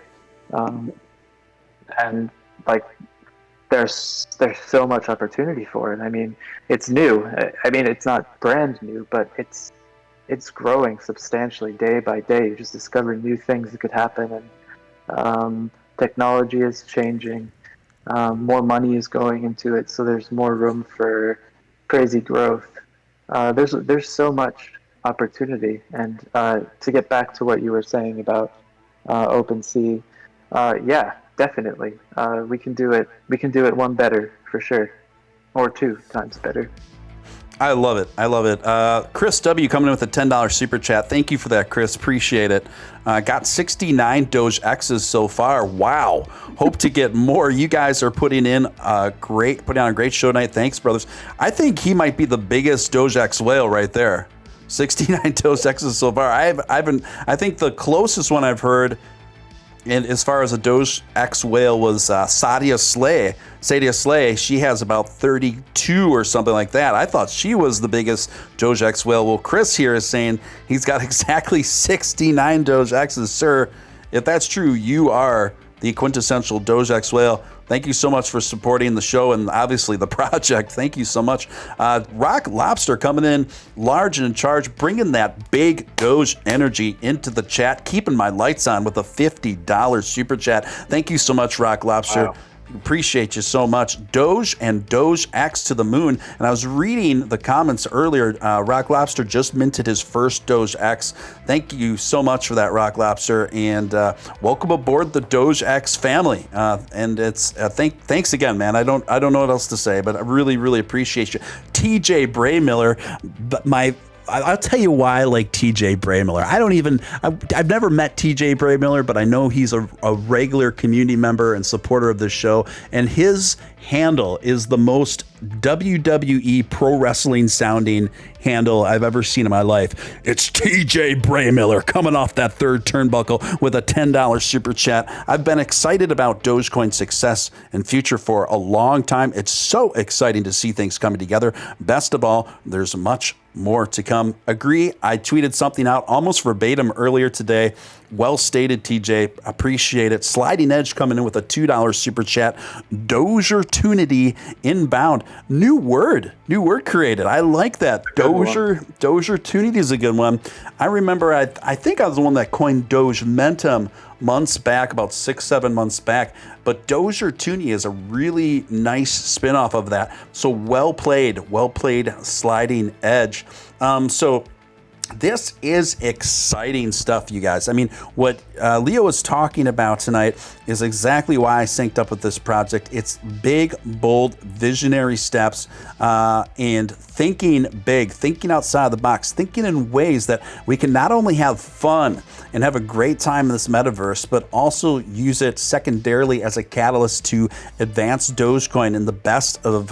And like, there's so much opportunity for it. I mean, it's new. I mean, it's not brand new, but it's it's growing substantially day by day. You just discover new things that could happen, and technology is changing. More money is going into it, so there's more room for crazy growth. There's so much opportunity, and to get back to what you were saying about OpenSea, yeah, definitely, we can do it. We can do it one better for sure, or 2 times better. I love it. I love it. Chris W. coming in with a $10 super chat. Thank you for that, Chris. Appreciate it. Got 69 DogeXs so far. Wow. Hope to get more. You guys are putting on a great show tonight. Thanks, brothers. I think he might be the biggest DogeX whale right there. 69 DogeXs so far. I think the closest one I've heard, and as far as a DogeX whale, was Sadia Slay. She has about 32 or something like that. I thought she was the biggest DogeX whale. Well, Chris here is saying he's got exactly 69 DogeXs. Sir, if that's true, you are the quintessential DogeX whale. Thank you so much for supporting the show and obviously the project. Thank you so much. Rock Lobster coming in large and in charge, bringing that big Doge energy into the chat, keeping my lights on with a $50 super chat. Thank you so much, Rock Lobster. Wow. Appreciate you so much. Doge and DogeX to the moon. And I was reading the comments earlier. Rock Lobster just minted his first DogeX. Thank you so much for that, Rock Lobster, and welcome aboard the DogeX family. And it's thanks again, man. I don't know what else to say, but I really, really appreciate you, TJ Braymiller. But I'll tell you why I like TJ Braymiller. I've never met TJ Braymiller, but I know he's a regular community member and supporter of this show. And his handle is the most WWE pro wrestling sounding handle I've ever seen in my life. It's TJ Braymiller coming off that third turnbuckle with a $10 super chat. I've been excited about Dogecoin's success and future for a long time. It's so exciting to see things coming together. Best of all, there's much more to come. Agree. I tweeted something out almost verbatim earlier today. Well stated, TJ. Appreciate it. Sliding Edge coming in with a $2 super chat. Dogertunity inbound. New word created. I like that. Dogertunity is a good one. I remember, I think I was the one that coined Dogementum months back, about 6-7 months back. But Dogertunity is a really nice spin-off of that. So well played, Sliding Edge. So this is exciting stuff, you guys. I mean, what Leo is talking about tonight is exactly why I synced up with this project. It's big, bold, visionary steps and thinking big, thinking outside the box, thinking in ways that we can not only have fun and have a great time in this metaverse, but also use it secondarily as a catalyst to advance Dogecoin in the best of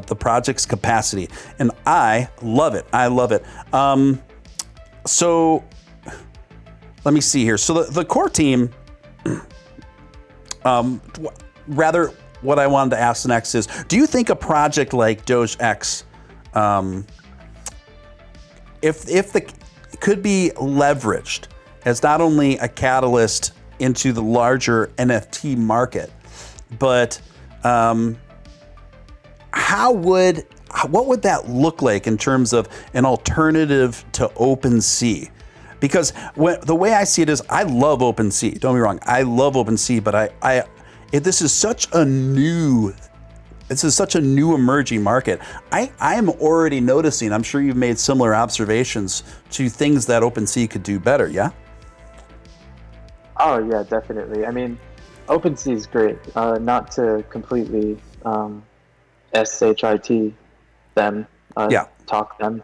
the project's capacity. And I love it. So let me see here. So the core team, rather what I wanted to ask next is, do you think a project like DogeX, if could be leveraged as not only a catalyst into the larger NFT market, but what would that look like in terms of an alternative to OpenSea? Because the way I see it is, I love OpenSea. Don't be wrong, I love OpenSea, but this is such a new emerging market. I am already noticing, I'm sure you've made similar observations to things that OpenSea could do better, yeah? Oh yeah, definitely. I mean, OpenSea is great. Not to completely SHIT them, talk them.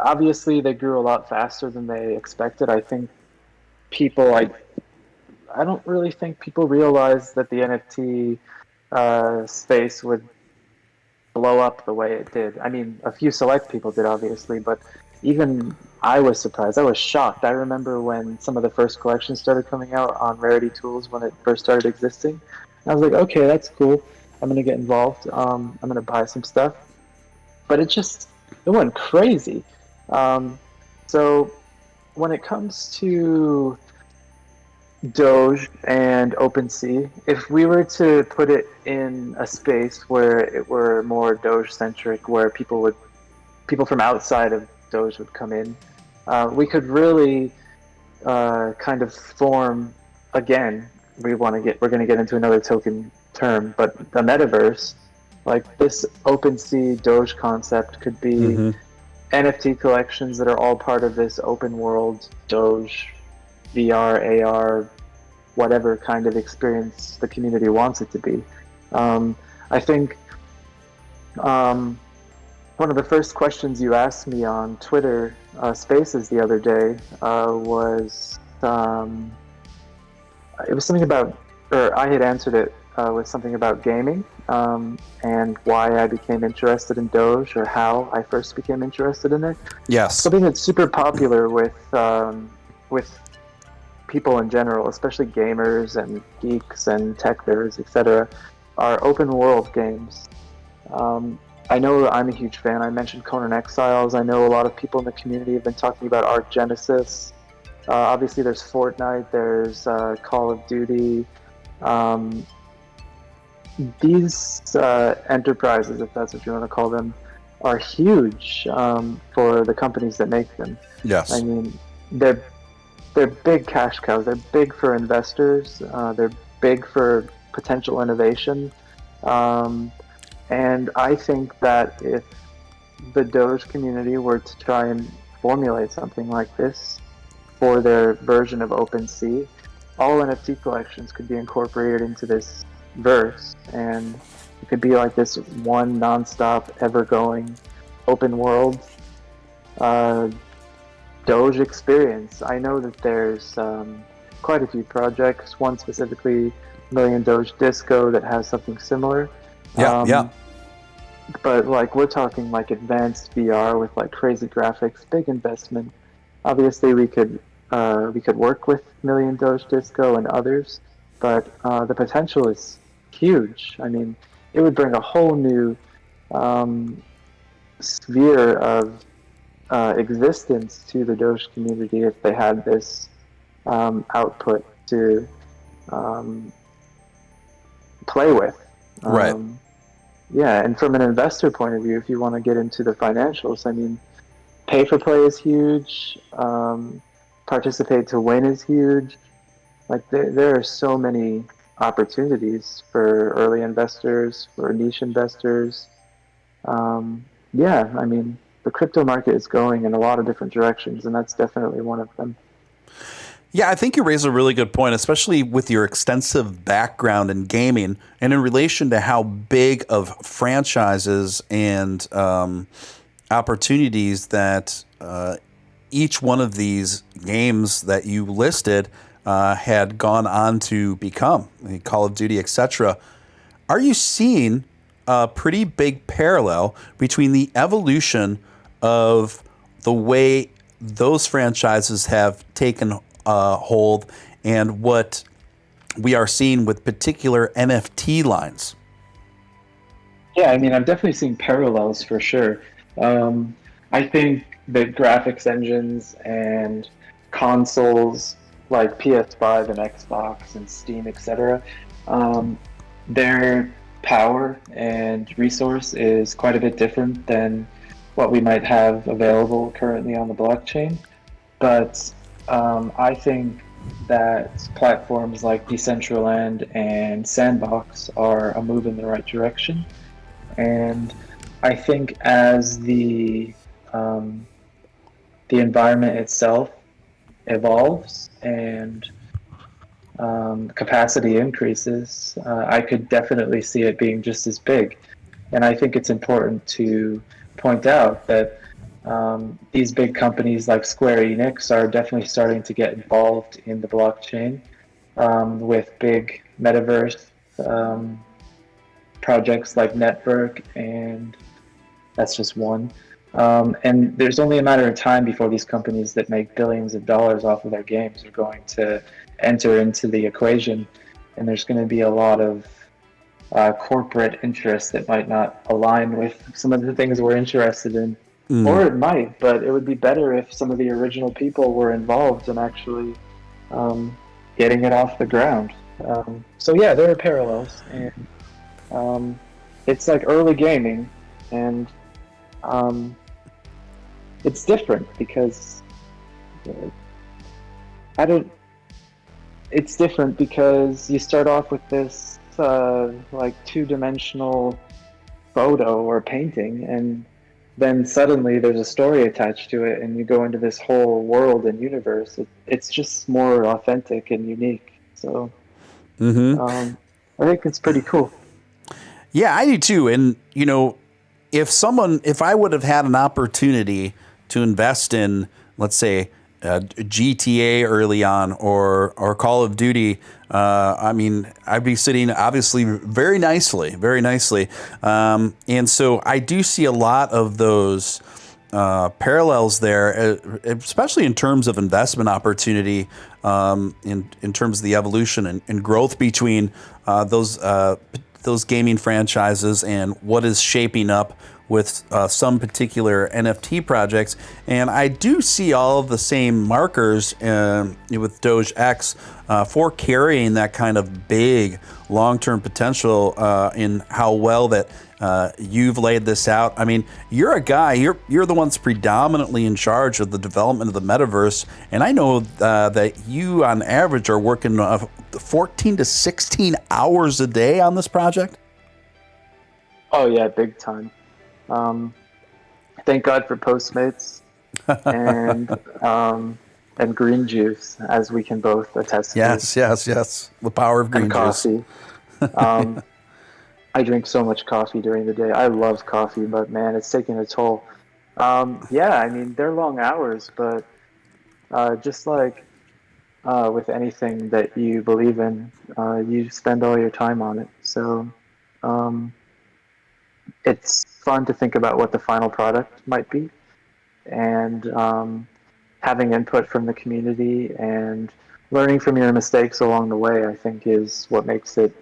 Obviously, they grew a lot faster than they expected. I think I don't really think people realized that the NFT space would blow up the way it did. I mean, a few select people did, obviously, but even I was surprised. I was shocked. I remember when some of the first collections started coming out on Rarity Tools when it first started existing. I was like, okay, that's cool. I'm going to get involved. I'm going to buy some stuff. But it went crazy. So when it comes to Doge and OpenSea, if we were to put it in a space where it were more Doge-centric, where people from outside of Doge would come in, we could really kind of form again. We're going to get into another token term, but the metaverse, like this OpenSea Doge concept, could be NFT collections that are all part of this open world Doge VR, AR, whatever kind of experience the community wants it to be. I think one of the first questions you asked me on Twitter Spaces the other day was it was something about, or I had answered it with something about gaming and why I became interested in Doge, or how I first became interested in it. Yes. Something that's super popular with people in general, especially gamers and geeks and tech nerds, etc., are open world games. I know I'm a huge fan. I mentioned Conan Exiles. I know a lot of people in the community have been talking about Arc Genesis. Obviously, there's Fortnite. There's Call of Duty. These enterprises, if that's what you want to call them, are huge for the companies that make them. Yes. I mean, they're big cash cows. They're big for investors. They're big for potential innovation. And I think that if the Doge community were to try and formulate something like this for their version of OpenSea, all NFT collections could be incorporated into this verse, and it could be like this one nonstop, ever-going, open world Doge experience. I know that there's quite a few projects, one specifically, Million Doge Disco, that has something similar. Yeah. But like, we're talking like advanced VR with like crazy graphics, big investment. Obviously, we could work with Million Doge Disco and others, but the potential is huge. I mean, it would bring a whole new sphere of existence to the Doge community if they had this output to play with. Right. Yeah, and from an investor point of view, if you want to get into the financials, I mean, pay for play is huge. Participate to win is huge. Like, there are so many opportunities for early investors, for niche investors. Yeah, I mean, the crypto market is going in a lot of different directions, and that's definitely one of them. Yeah, I think you raise a really good point, especially with your extensive background in gaming and in relation to how big of franchises and opportunities that each one of these games that you listed had gone on to become, Call of Duty, etc. Are you seeing a pretty big parallel between the evolution of the way those franchises have taken hold and what we are seeing with particular NFT lines? Yeah, I mean, I'm definitely seeing parallels for sure. I think the graphics engines and consoles like PS5 and Xbox and Steam, etc., their power and resource is quite a bit different than what we might have available currently on the blockchain. But I think that platforms like Decentraland and Sandbox are a move in the right direction. And I think as the environment itself evolves and capacity increases, I could definitely see it being just as big. And I think it's important to point out that these big companies like Square Enix are definitely starting to get involved in the blockchain with big metaverse projects like Network, and that's just one. And there's only a matter of time before these companies that make billions of dollars off of their games are going to enter into the equation, and there's going to be a lot of corporate interests that might not align with some of the things we're interested in. Or it might, but it would be better if some of the original people were involved in actually getting it off the ground. So yeah, there are parallels, and it's like early gaming, and it's different because uh, I don't. It's different because you start off with this like two-dimensional photo or painting, and then suddenly there's a story attached to it, and you go into this whole world and universe. It's just more authentic and unique. So I think it's pretty cool. Yeah, I do too. And, you know, if I would have had an opportunity to invest in, let's say, GTA early on or Call of Duty, I mean, I'd be sitting obviously very nicely. And so I do see a lot of those parallels there, especially in terms of investment opportunity, in terms of the evolution and growth between those gaming franchises and what is shaping up with some particular NFT projects. And I do see all of the same markers with DogeX for carrying that kind of big long-term potential in how well that you've laid this out. I mean, you're a guy, you're the ones predominantly in charge of the development of the metaverse. And I know that you on average are working 14 to 16 hours a day on this project. Oh yeah, big time. Thank God for Postmates and green juice, as we can both attest to. Yes. The power of green and juice. Coffee. I drink so much coffee during the day. I love coffee, but man, it's taking a toll. Yeah, I mean, they're long hours, but just like with anything that you believe in, you spend all your time on it. So it's fun to think about what the final product might be, and having input from the community and learning from your mistakes along the way, I think, is what makes it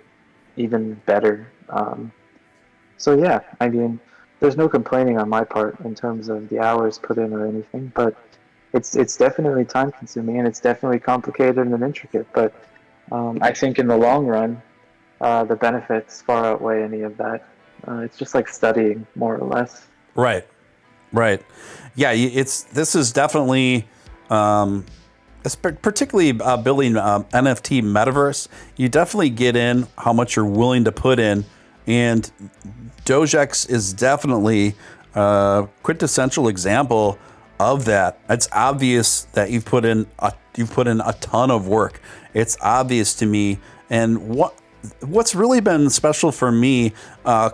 even better. So yeah, I mean, there's no complaining on my part in terms of the hours put in or anything, but it's definitely time consuming and it's definitely complicated and intricate. But I think in the long run, the benefits far outweigh any of that. It's just like studying, more or less. Right. Yeah, this is definitely, particularly building NFT Metaverse. You definitely get in how much you're willing to put in, and DogeX is definitely a quintessential example of that. It's obvious that you've put in a ton of work. It's obvious to me, and what's really been special for me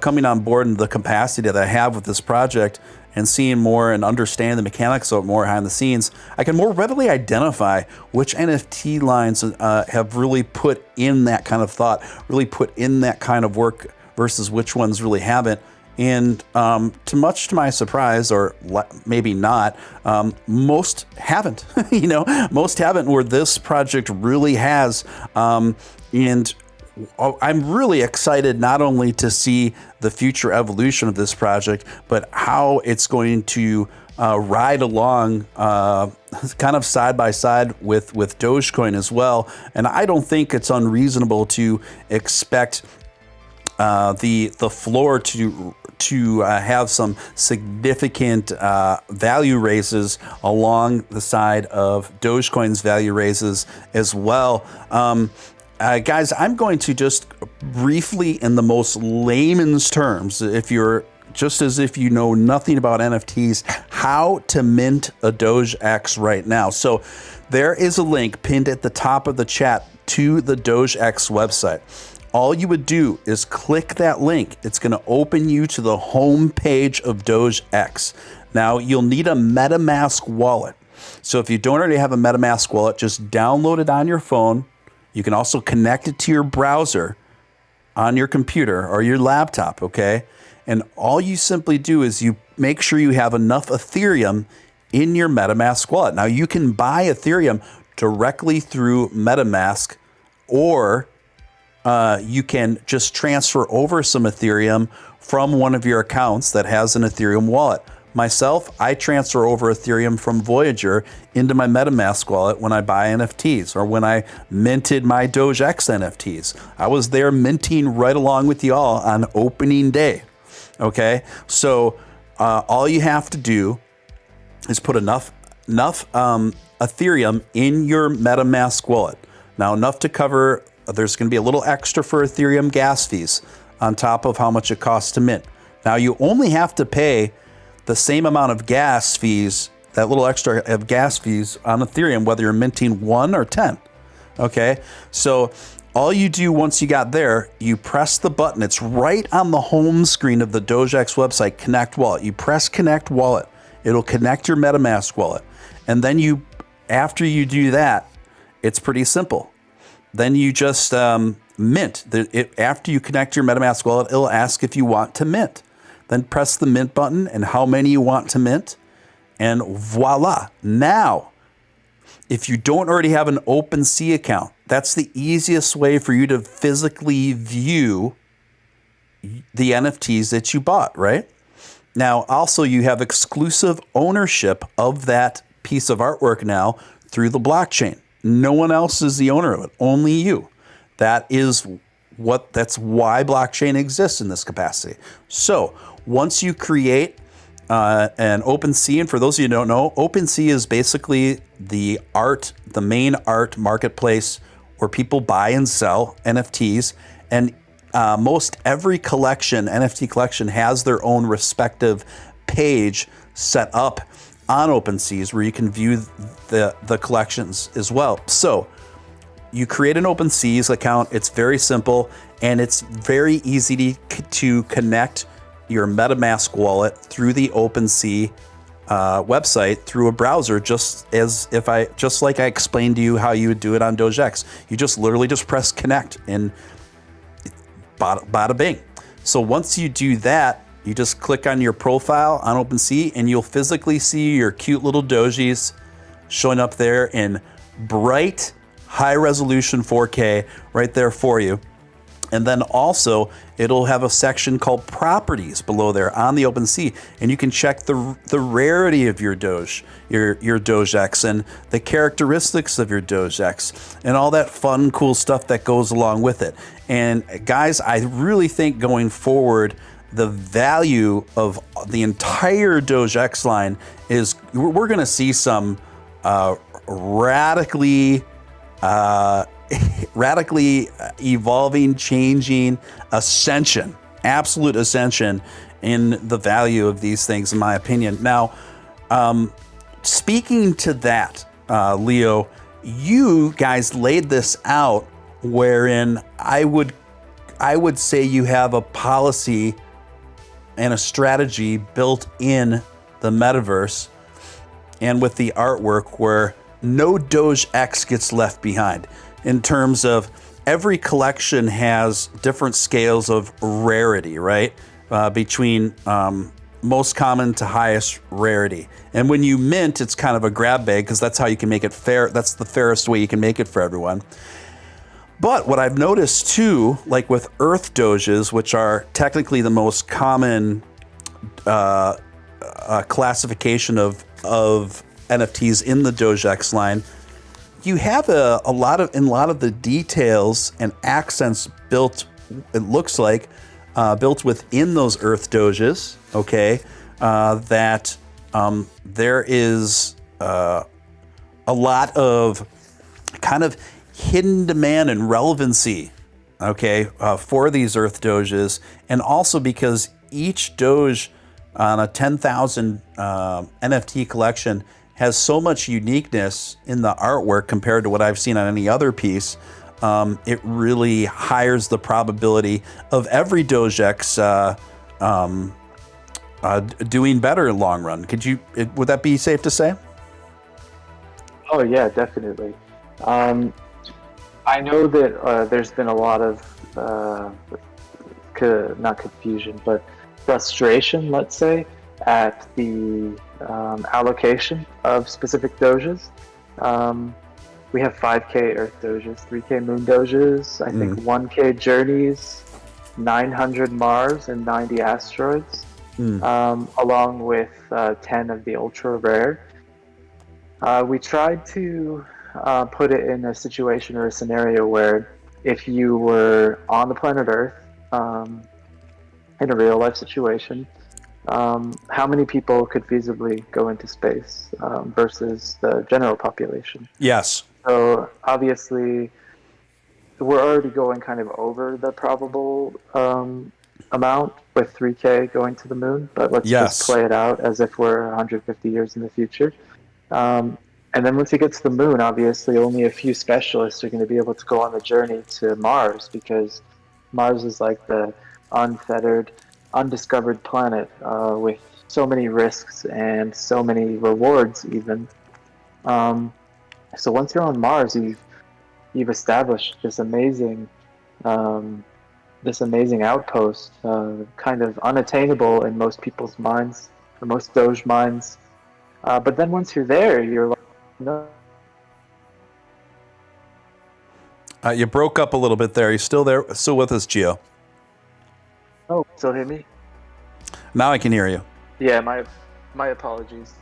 coming on board and the capacity that I have with this project and seeing more and understand the mechanics of it more behind the scenes, I can more readily identify which NFT lines have really put in that kind of thought, really put in that kind of work versus which ones really haven't. And much to my surprise, or maybe not, most haven't. Most haven't, where this project really has. And I'm really excited not only to see the future evolution of this project, but how it's going to ride along kind of side by side with Dogecoin as well. And I don't think it's unreasonable to expect the floor to have some significant value raises along the side of Dogecoin's value raises as well. Guys, I'm going to just briefly, in the most layman's terms, if you know nothing about NFTs, how to mint a DogeX right now. So there is a link pinned at the top of the chat to the DogeX website. All you would do is click that link. It's going to open you to the home page of DogeX. Now, you'll need a MetaMask wallet. So if you don't already have a MetaMask wallet, just download it on your phone. You can also connect it to your browser on your computer or your laptop, okay? And all you simply do is you make sure you have enough Ethereum in your MetaMask wallet. Now, you can buy Ethereum directly through MetaMask, or you can just transfer over some Ethereum from one of your accounts that has an Ethereum wallet. Myself, I transfer over Ethereum from Voyager into my MetaMask wallet when I buy NFTs, or when I minted my DogeX NFTs. I was there minting right along with y'all on opening day. Okay, so all you have to do is put enough Ethereum in your MetaMask wallet. Now, enough to cover, there's going to be a little extra for Ethereum gas fees on top of how much it costs to mint. Now, you only have to pay the same amount of gas fees, that little extra of gas fees on Ethereum, whether you're minting 1 or 10. Okay, so all you do once you got there, you press the button. It's right on the home screen of the DogeX website, Connect Wallet. You press Connect Wallet. It'll connect your MetaMask wallet. And then after you do that, it's pretty simple. Then you just mint. After you connect your MetaMask wallet, it'll ask if you want to mint. Then press the mint button and how many you want to mint. And voila. Now, if you don't already have an OpenSea account, that's the easiest way for you to physically view the NFTs that you bought, right? Now, also, you have exclusive ownership of that piece of artwork now through the blockchain. No one else is the owner of it, only you. That's why blockchain exists in this capacity. So once you create an OpenSea, and for those of you who don't know, OpenSea is basically the main art marketplace where people buy and sell NFTs, and most every NFT collection has their own respective page set up on OpenSeas where you can view the collections as well. So you create an OpenSeas account. It's very simple, and it's very easy to connect your MetaMask wallet through the OpenSea website through a browser, just like I explained to you how you would do it on DogeX. You just literally just press connect and bada bing. So once you do that, you just click on your profile on OpenSea and you'll physically see your cute little Dogies showing up there in bright, high resolution 4K right there for you. And then also it'll have a section called properties below there on the OpenSea, and you can check the rarity of your Doge, your DogeX, and the characteristics of your DogeX, and all that fun, cool stuff that goes along with it. And guys, I really think going forward, the value of the entire DogeX line is we're going to see some radically evolving, changing ascension, absolute ascension in the value of these things, in my opinion. Now, speaking to that, Leo, you guys laid this out wherein I would say you have a policy and a strategy built in the metaverse and with the artwork where no DogeX gets left behind. In terms of every collection has different scales of rarity, right? Between most common to highest rarity. And when you mint, it's kind of a grab bag because that's how you can make it fair. That's the fairest way you can make it for everyone. But what I've noticed too, like with Earth Doges, which are technically the most common classification of NFTs in the DogeX line, you have a lot of the details and accents built. It looks like built within those Earth Doges. Okay, that there is a lot of kind of hidden demand and relevancy. Okay, for these Earth Doges, and also because each Doge on a 10,000 NFT collection has so much uniqueness in the artwork compared to what I've seen on any other piece. It really higher the probability of every DogeX doing better in long run. Would that be safe to say? Oh yeah, definitely. I know that there's been a lot of not confusion, but frustration, let's say, at the allocation of specific Doges. We have 5K Earth Doges, 3K Moon Doges, I think 1K Journeys, 900 Mars, and 90 Asteroids, along with 10 of the Ultra Rare. We tried to put it in a situation or a scenario where if you were on the planet Earth, in a real life situation, how many people could feasibly go into space versus the general population? Yes. So obviously, we're already going kind of over the probable amount with 3K going to the moon, but let's just Yes. play it out as if we're 150 years in the future. And then once you get to the moon, obviously only a few specialists are going to be able to go on the journey to Mars, because Mars is like the unfettered, undiscovered planet with so many risks and so many rewards even. So once you're on Mars, you've established this amazing outpost, kind of unattainable in most people's minds, or most Doge minds. But then once you're there, you're like, no. You broke up a little bit there. You still there? Still with us, Gio? Oh, still hear me? Now I can hear you. Yeah, my apologies.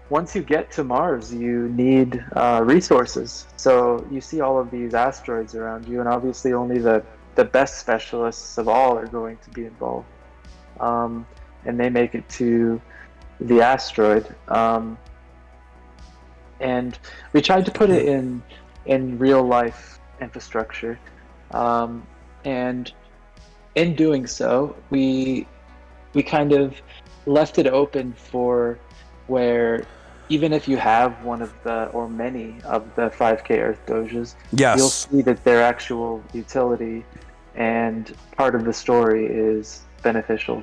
Once you get to Mars, you need resources. So you see all of these asteroids around you, and obviously only the best specialists of all are going to be involved. And they make it to the asteroid. And we tried to put it in real life infrastructure. And in doing so, we kind of left it open for where even if you have one of the, or many of the 5K Earth Doges, Yes. you'll see that their actual utility and part of the story is beneficial.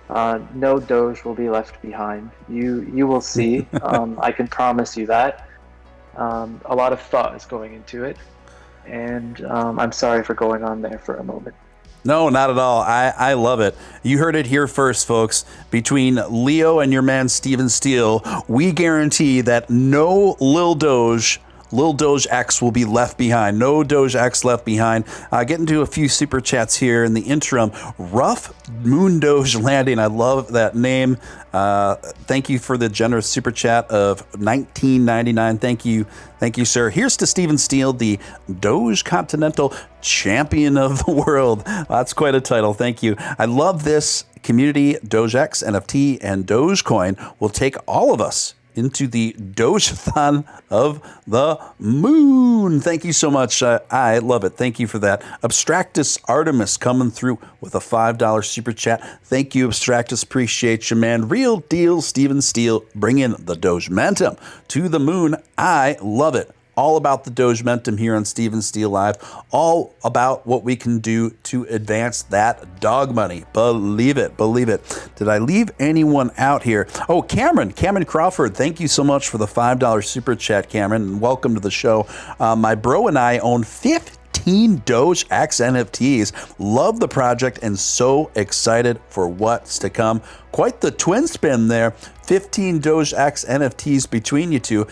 No Doge will be left behind. You will see. I can promise you that. A lot of thought is going into it, and I'm sorry for going on there for a moment. No, not at all. I love it. You heard it here first, folks. Between Leo and your man, Steven Steele, we guarantee that no Lil Doge X will be left behind. No Doge X left behind. Get into a few super chats here in the interim. Rough Moon Doge Landing. I love that name. Thank you for the generous super chat of $19.99. Thank you, sir. Here's to Steven Steele, the Doge Continental Champion of the World. That's quite a title. Thank you. I love this community. DogeX, NFT, and Dogecoin will take all of us into the Dogeathon of the moon. Thank you so much. I love it. Thank you for that. Abstractus Artemis coming through with a $5 super chat. Thank you, Abstractus. Appreciate you, man. Real deal, Steven Steele, bringing the Dogementum to the moon. I love it. All about the Dogementum here on Steven Steele Live. All about what we can do to advance that dog money. Believe it. Believe it. Did I leave anyone out here? Oh, Cameron Crawford. Thank you so much for the $5 super chat, Cameron, and welcome to the show. My bro and I own 15 DogeX NFTs. Love the project and so excited for what's to come. Quite the twin spin there. 15 DogeX NFTs between you two.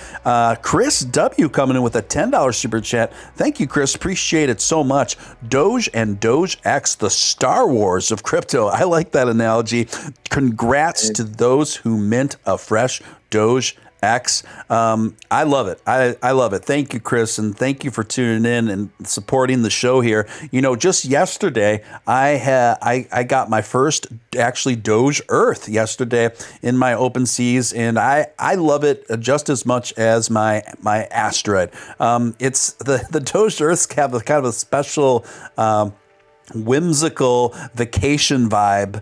Chris W coming in with a $10 super chat. Thank you, Chris. Appreciate it so much. Doge and DogeX, the Star Wars of crypto. I like that analogy. Congrats to those who mint a fresh Doge X. I love it. I love it. Thank you, Chris, and thank you for tuning in and supporting the show here. You know, just yesterday, I got my first actually Doge Earth yesterday in my OpenSeas, and I love it just as much as my asteroid. It's the Doge Earths have a kind of a special whimsical vacation vibe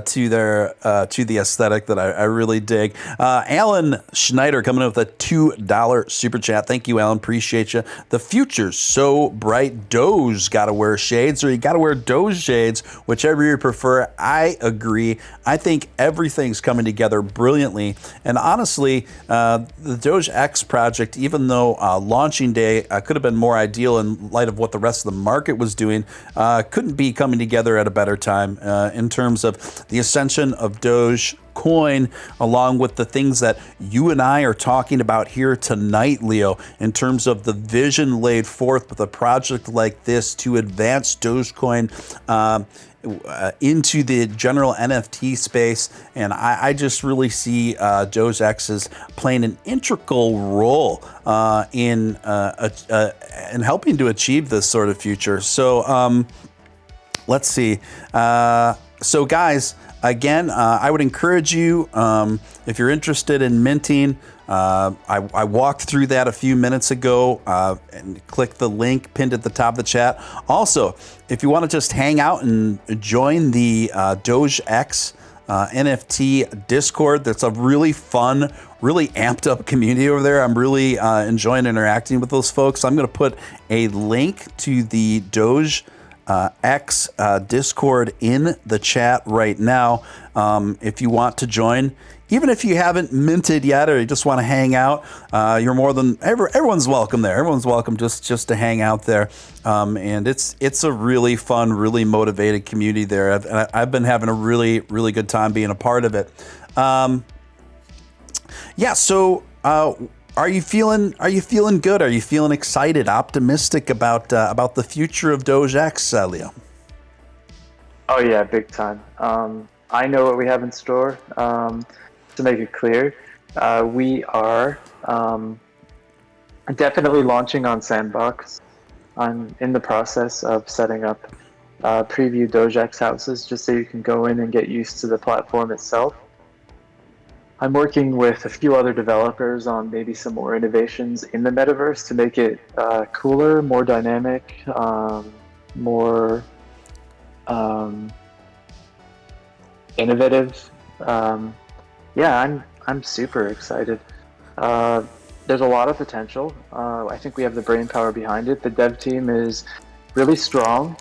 to the aesthetic that I really dig. Alan Schneider coming up with a $2 super chat. Thank you, Alan. Appreciate you. The future's so bright. Doge gotta wear shades, or you gotta wear Doge shades, whichever you prefer. I agree. I think everything's coming together brilliantly. And honestly, the DogeX project, even though launching day could have been more ideal in light of what the rest of the market was doing, couldn't be coming together at a better time in terms of the ascension of Dogecoin, along with the things that you and I are talking about here tonight, Leo, in terms of the vision laid forth with a project like this to advance Dogecoin into the general NFT space. And I just really see DogeX as playing an integral role in helping to achieve this sort of future. So let's see. So guys, again, I would encourage you, if you're interested in minting, I walked through that a few minutes ago, and click the link pinned at the top of the chat. Also, if you want to just hang out and join the DogeX NFT Discord, that's a really fun, really amped up community over there. I'm really enjoying interacting with those folks. I'm going to put a link to the Doge X Discord in the chat right now. If you want to join, even if you haven't minted yet or you just want to hang out, you're more than everyone's welcome there. Everyone's welcome just to hang out there. And it's a really fun, really motivated community there. I've been having a really, really good time being a part of it. Yeah. So, are you feeling good? Are you feeling excited, optimistic about the future of DogeX, Leo? Oh yeah, big time. I know what we have in store. To make it clear, we are definitely launching on Sandbox. I'm in the process of setting up preview DogeX houses just so you can go in and get used to the platform itself. I'm working with a few other developers on maybe some more innovations in the metaverse to make it cooler, more dynamic, more innovative. Yeah, I'm super excited. There's a lot of potential. I think we have the brain power behind it. The dev team is really strong.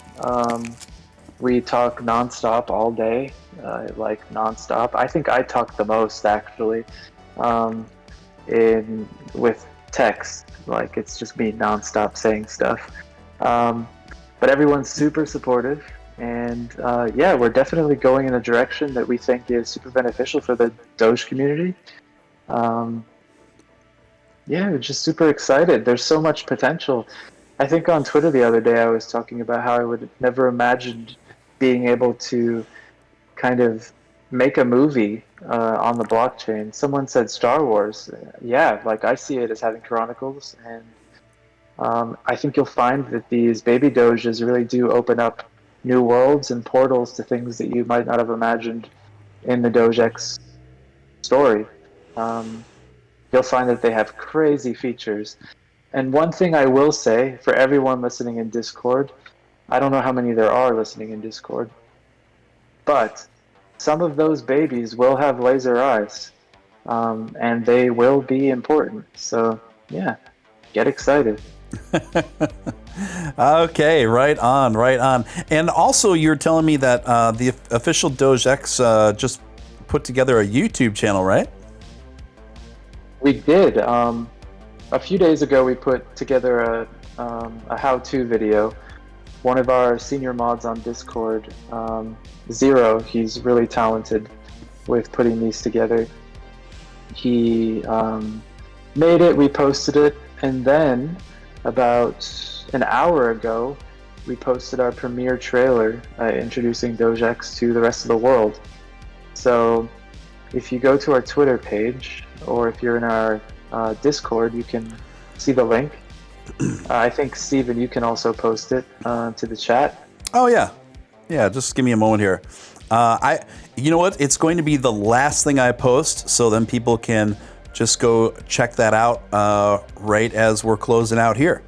We talk nonstop all day, like nonstop. I think I talk the most actually, with text. Like it's just me nonstop saying stuff. But everyone's super supportive. And yeah, we're definitely going in a direction that we think is super beneficial for the Doge community. Yeah, we're just super excited. There's so much potential. I think on Twitter the other day I was talking about how I would never imagined being able to kind of make a movie on the blockchain. Someone said Star Wars. Yeah, like I see it as having chronicles, and I think you'll find that these baby Doges really do open up new worlds and portals to things that you might not have imagined in the DogeX story. You'll find that they have crazy features. And one thing I will say for everyone listening in Discord, I don't know how many there are listening in Discord, but some of those babies will have laser eyes, and they will be important. So yeah, get excited. Okay, right on. And also, you're telling me that the official DogeX just put together a YouTube channel, right? We did. A few days ago, we put together a how-to video. One of our senior mods on Discord, Zero, he's really talented with putting these together. He made it, we posted it, and then about an hour ago, we posted our premiere trailer introducing DogeX to the rest of the world. So if you go to our Twitter page, or if you're in our Discord, you can see the link. I think, Steven, you can also post it to the chat. Oh, yeah. Yeah, just give me a moment here. You know what? It's going to be the last thing I post, so then people can just go check that out right as we're closing out here,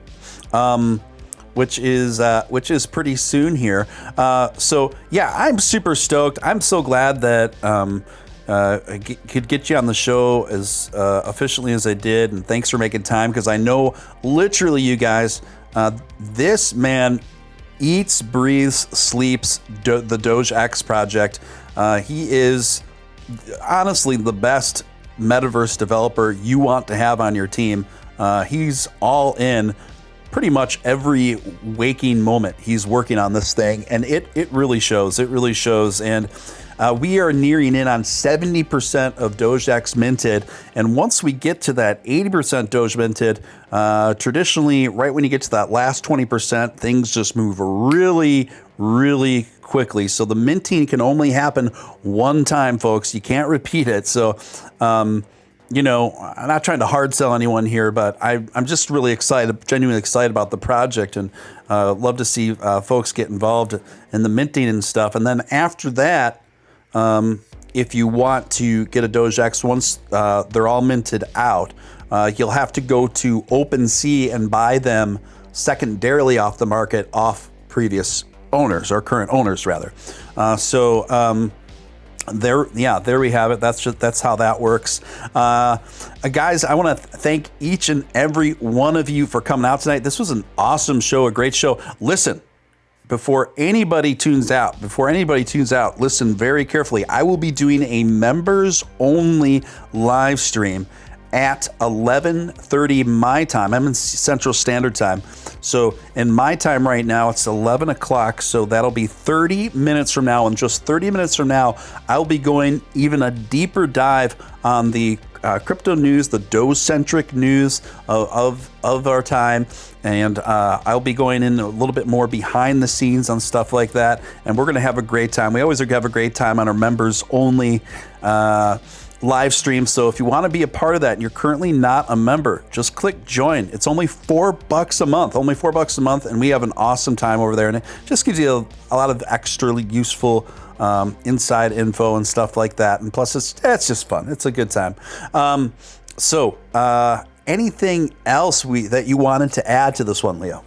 which is pretty soon here. So yeah, I'm super stoked. I'm so glad that I could get you on the show as efficiently as I did, and thanks for making time, because I know literally you guys, this man eats, breathes, sleeps the DogeX project. He is honestly the best metaverse developer you want to have on your team. He's all in pretty much every waking moment. He's working on this thing, and it really shows. It really shows. And we are nearing in on 70% of DogeX minted. And once we get to that 80% Doge minted, traditionally, right when you get to that last 20%, things just move really, really quickly. So the minting can only happen one time, folks. You can't repeat it. So, you know, I'm not trying to hard sell anyone here, but I'm just really excited, genuinely excited about the project, and love to see folks get involved in the minting and stuff. And then after that, if you want to get a DogeX, once they're all minted out, you'll have to go to OpenSea and buy them secondarily off the market, off previous owners, or current owners rather. There we have it. That's how that works. Guys, I want to thank each and every one of you for coming out tonight. This was an awesome show, a great show. Listen, before anybody tunes out, listen very carefully. I will be doing a members only live stream at 11:30 my time. I'm in Central Standard Time. So in my time right now, it's 11 o'clock. So that'll be 30 minutes from now. And just 30 minutes from now, I'll be going even a deeper dive on the crypto news, the Doge-centric news of our time. And I'll be going in a little bit more behind the scenes on stuff like that. And we're going to have a great time. We always have a great time on our members only live stream. So if you want to be a part of that and you're currently not a member, just click join. It's only $4 a month, and we have an awesome time over there. And it just gives you a lot of extra useful inside info and stuff like that. And plus it's just fun. It's a good time. Anything else that you wanted to add to this one, Leo?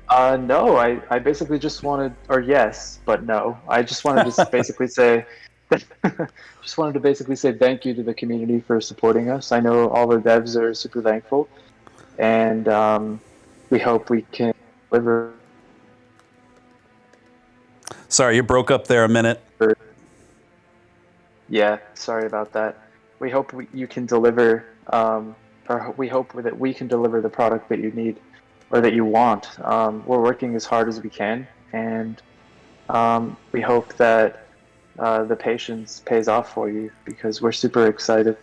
No, I basically just wanted, or yes, but no. I just wanted to basically say, thank you to the community for supporting us. I know all the devs are super thankful, and we hope we can deliver. Sorry, you broke up there a minute. Yeah, sorry about that. We hope you can deliver, or we hope that we can deliver the product that you need or that you want. We're working as hard as we can, and we hope that the patience pays off for you, because we're super excited.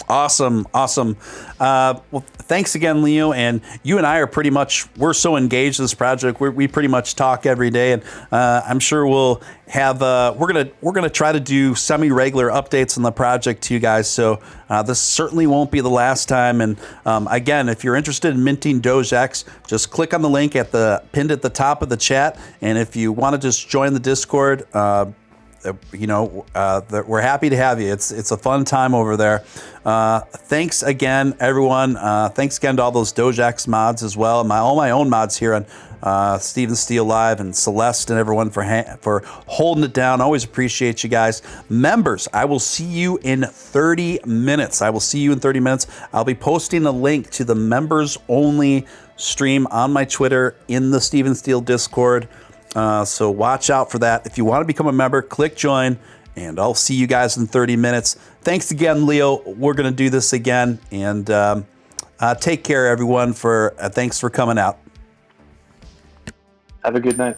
Awesome. Well, thanks again, Leo. And you and I are we're so engaged in this project. We pretty much talk every day, and I'm sure we'll have, we're gonna try to do semi-regular updates on the project to you guys. So this certainly won't be the last time. And again, if you're interested in minting DogeX, just click on the link pinned at the top of the chat. And if you want to just join the Discord, we're happy to have you. It's a fun time over there. Thanks again, everyone. Thanks again to all those DogeX mods as well, and all my own mods here on Steele Live, and Celeste and everyone for holding it down. Always appreciate you guys. Members, I will see you in 30 minutes. I'll be posting a link to the members only stream on my Twitter in the Steele Discord. So watch out for that. If you want to become a member, click join, and I'll see you guys in 30 minutes. Thanks again, Leo. We're going to do this again, and take care, everyone. Thanks for coming out. Have a good night.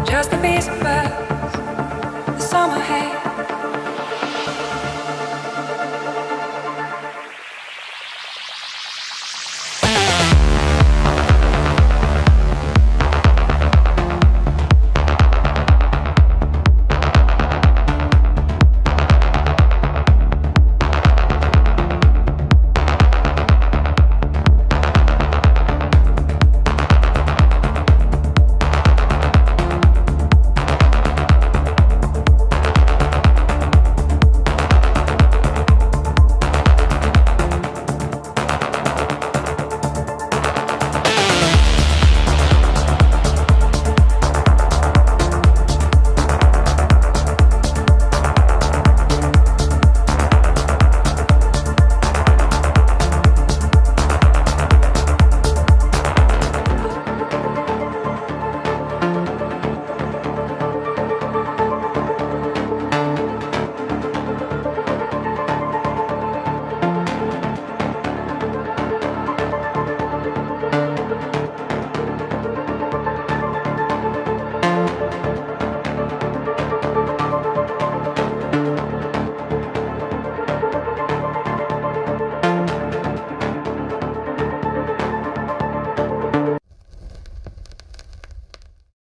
Just a piece of earth, the summer hay.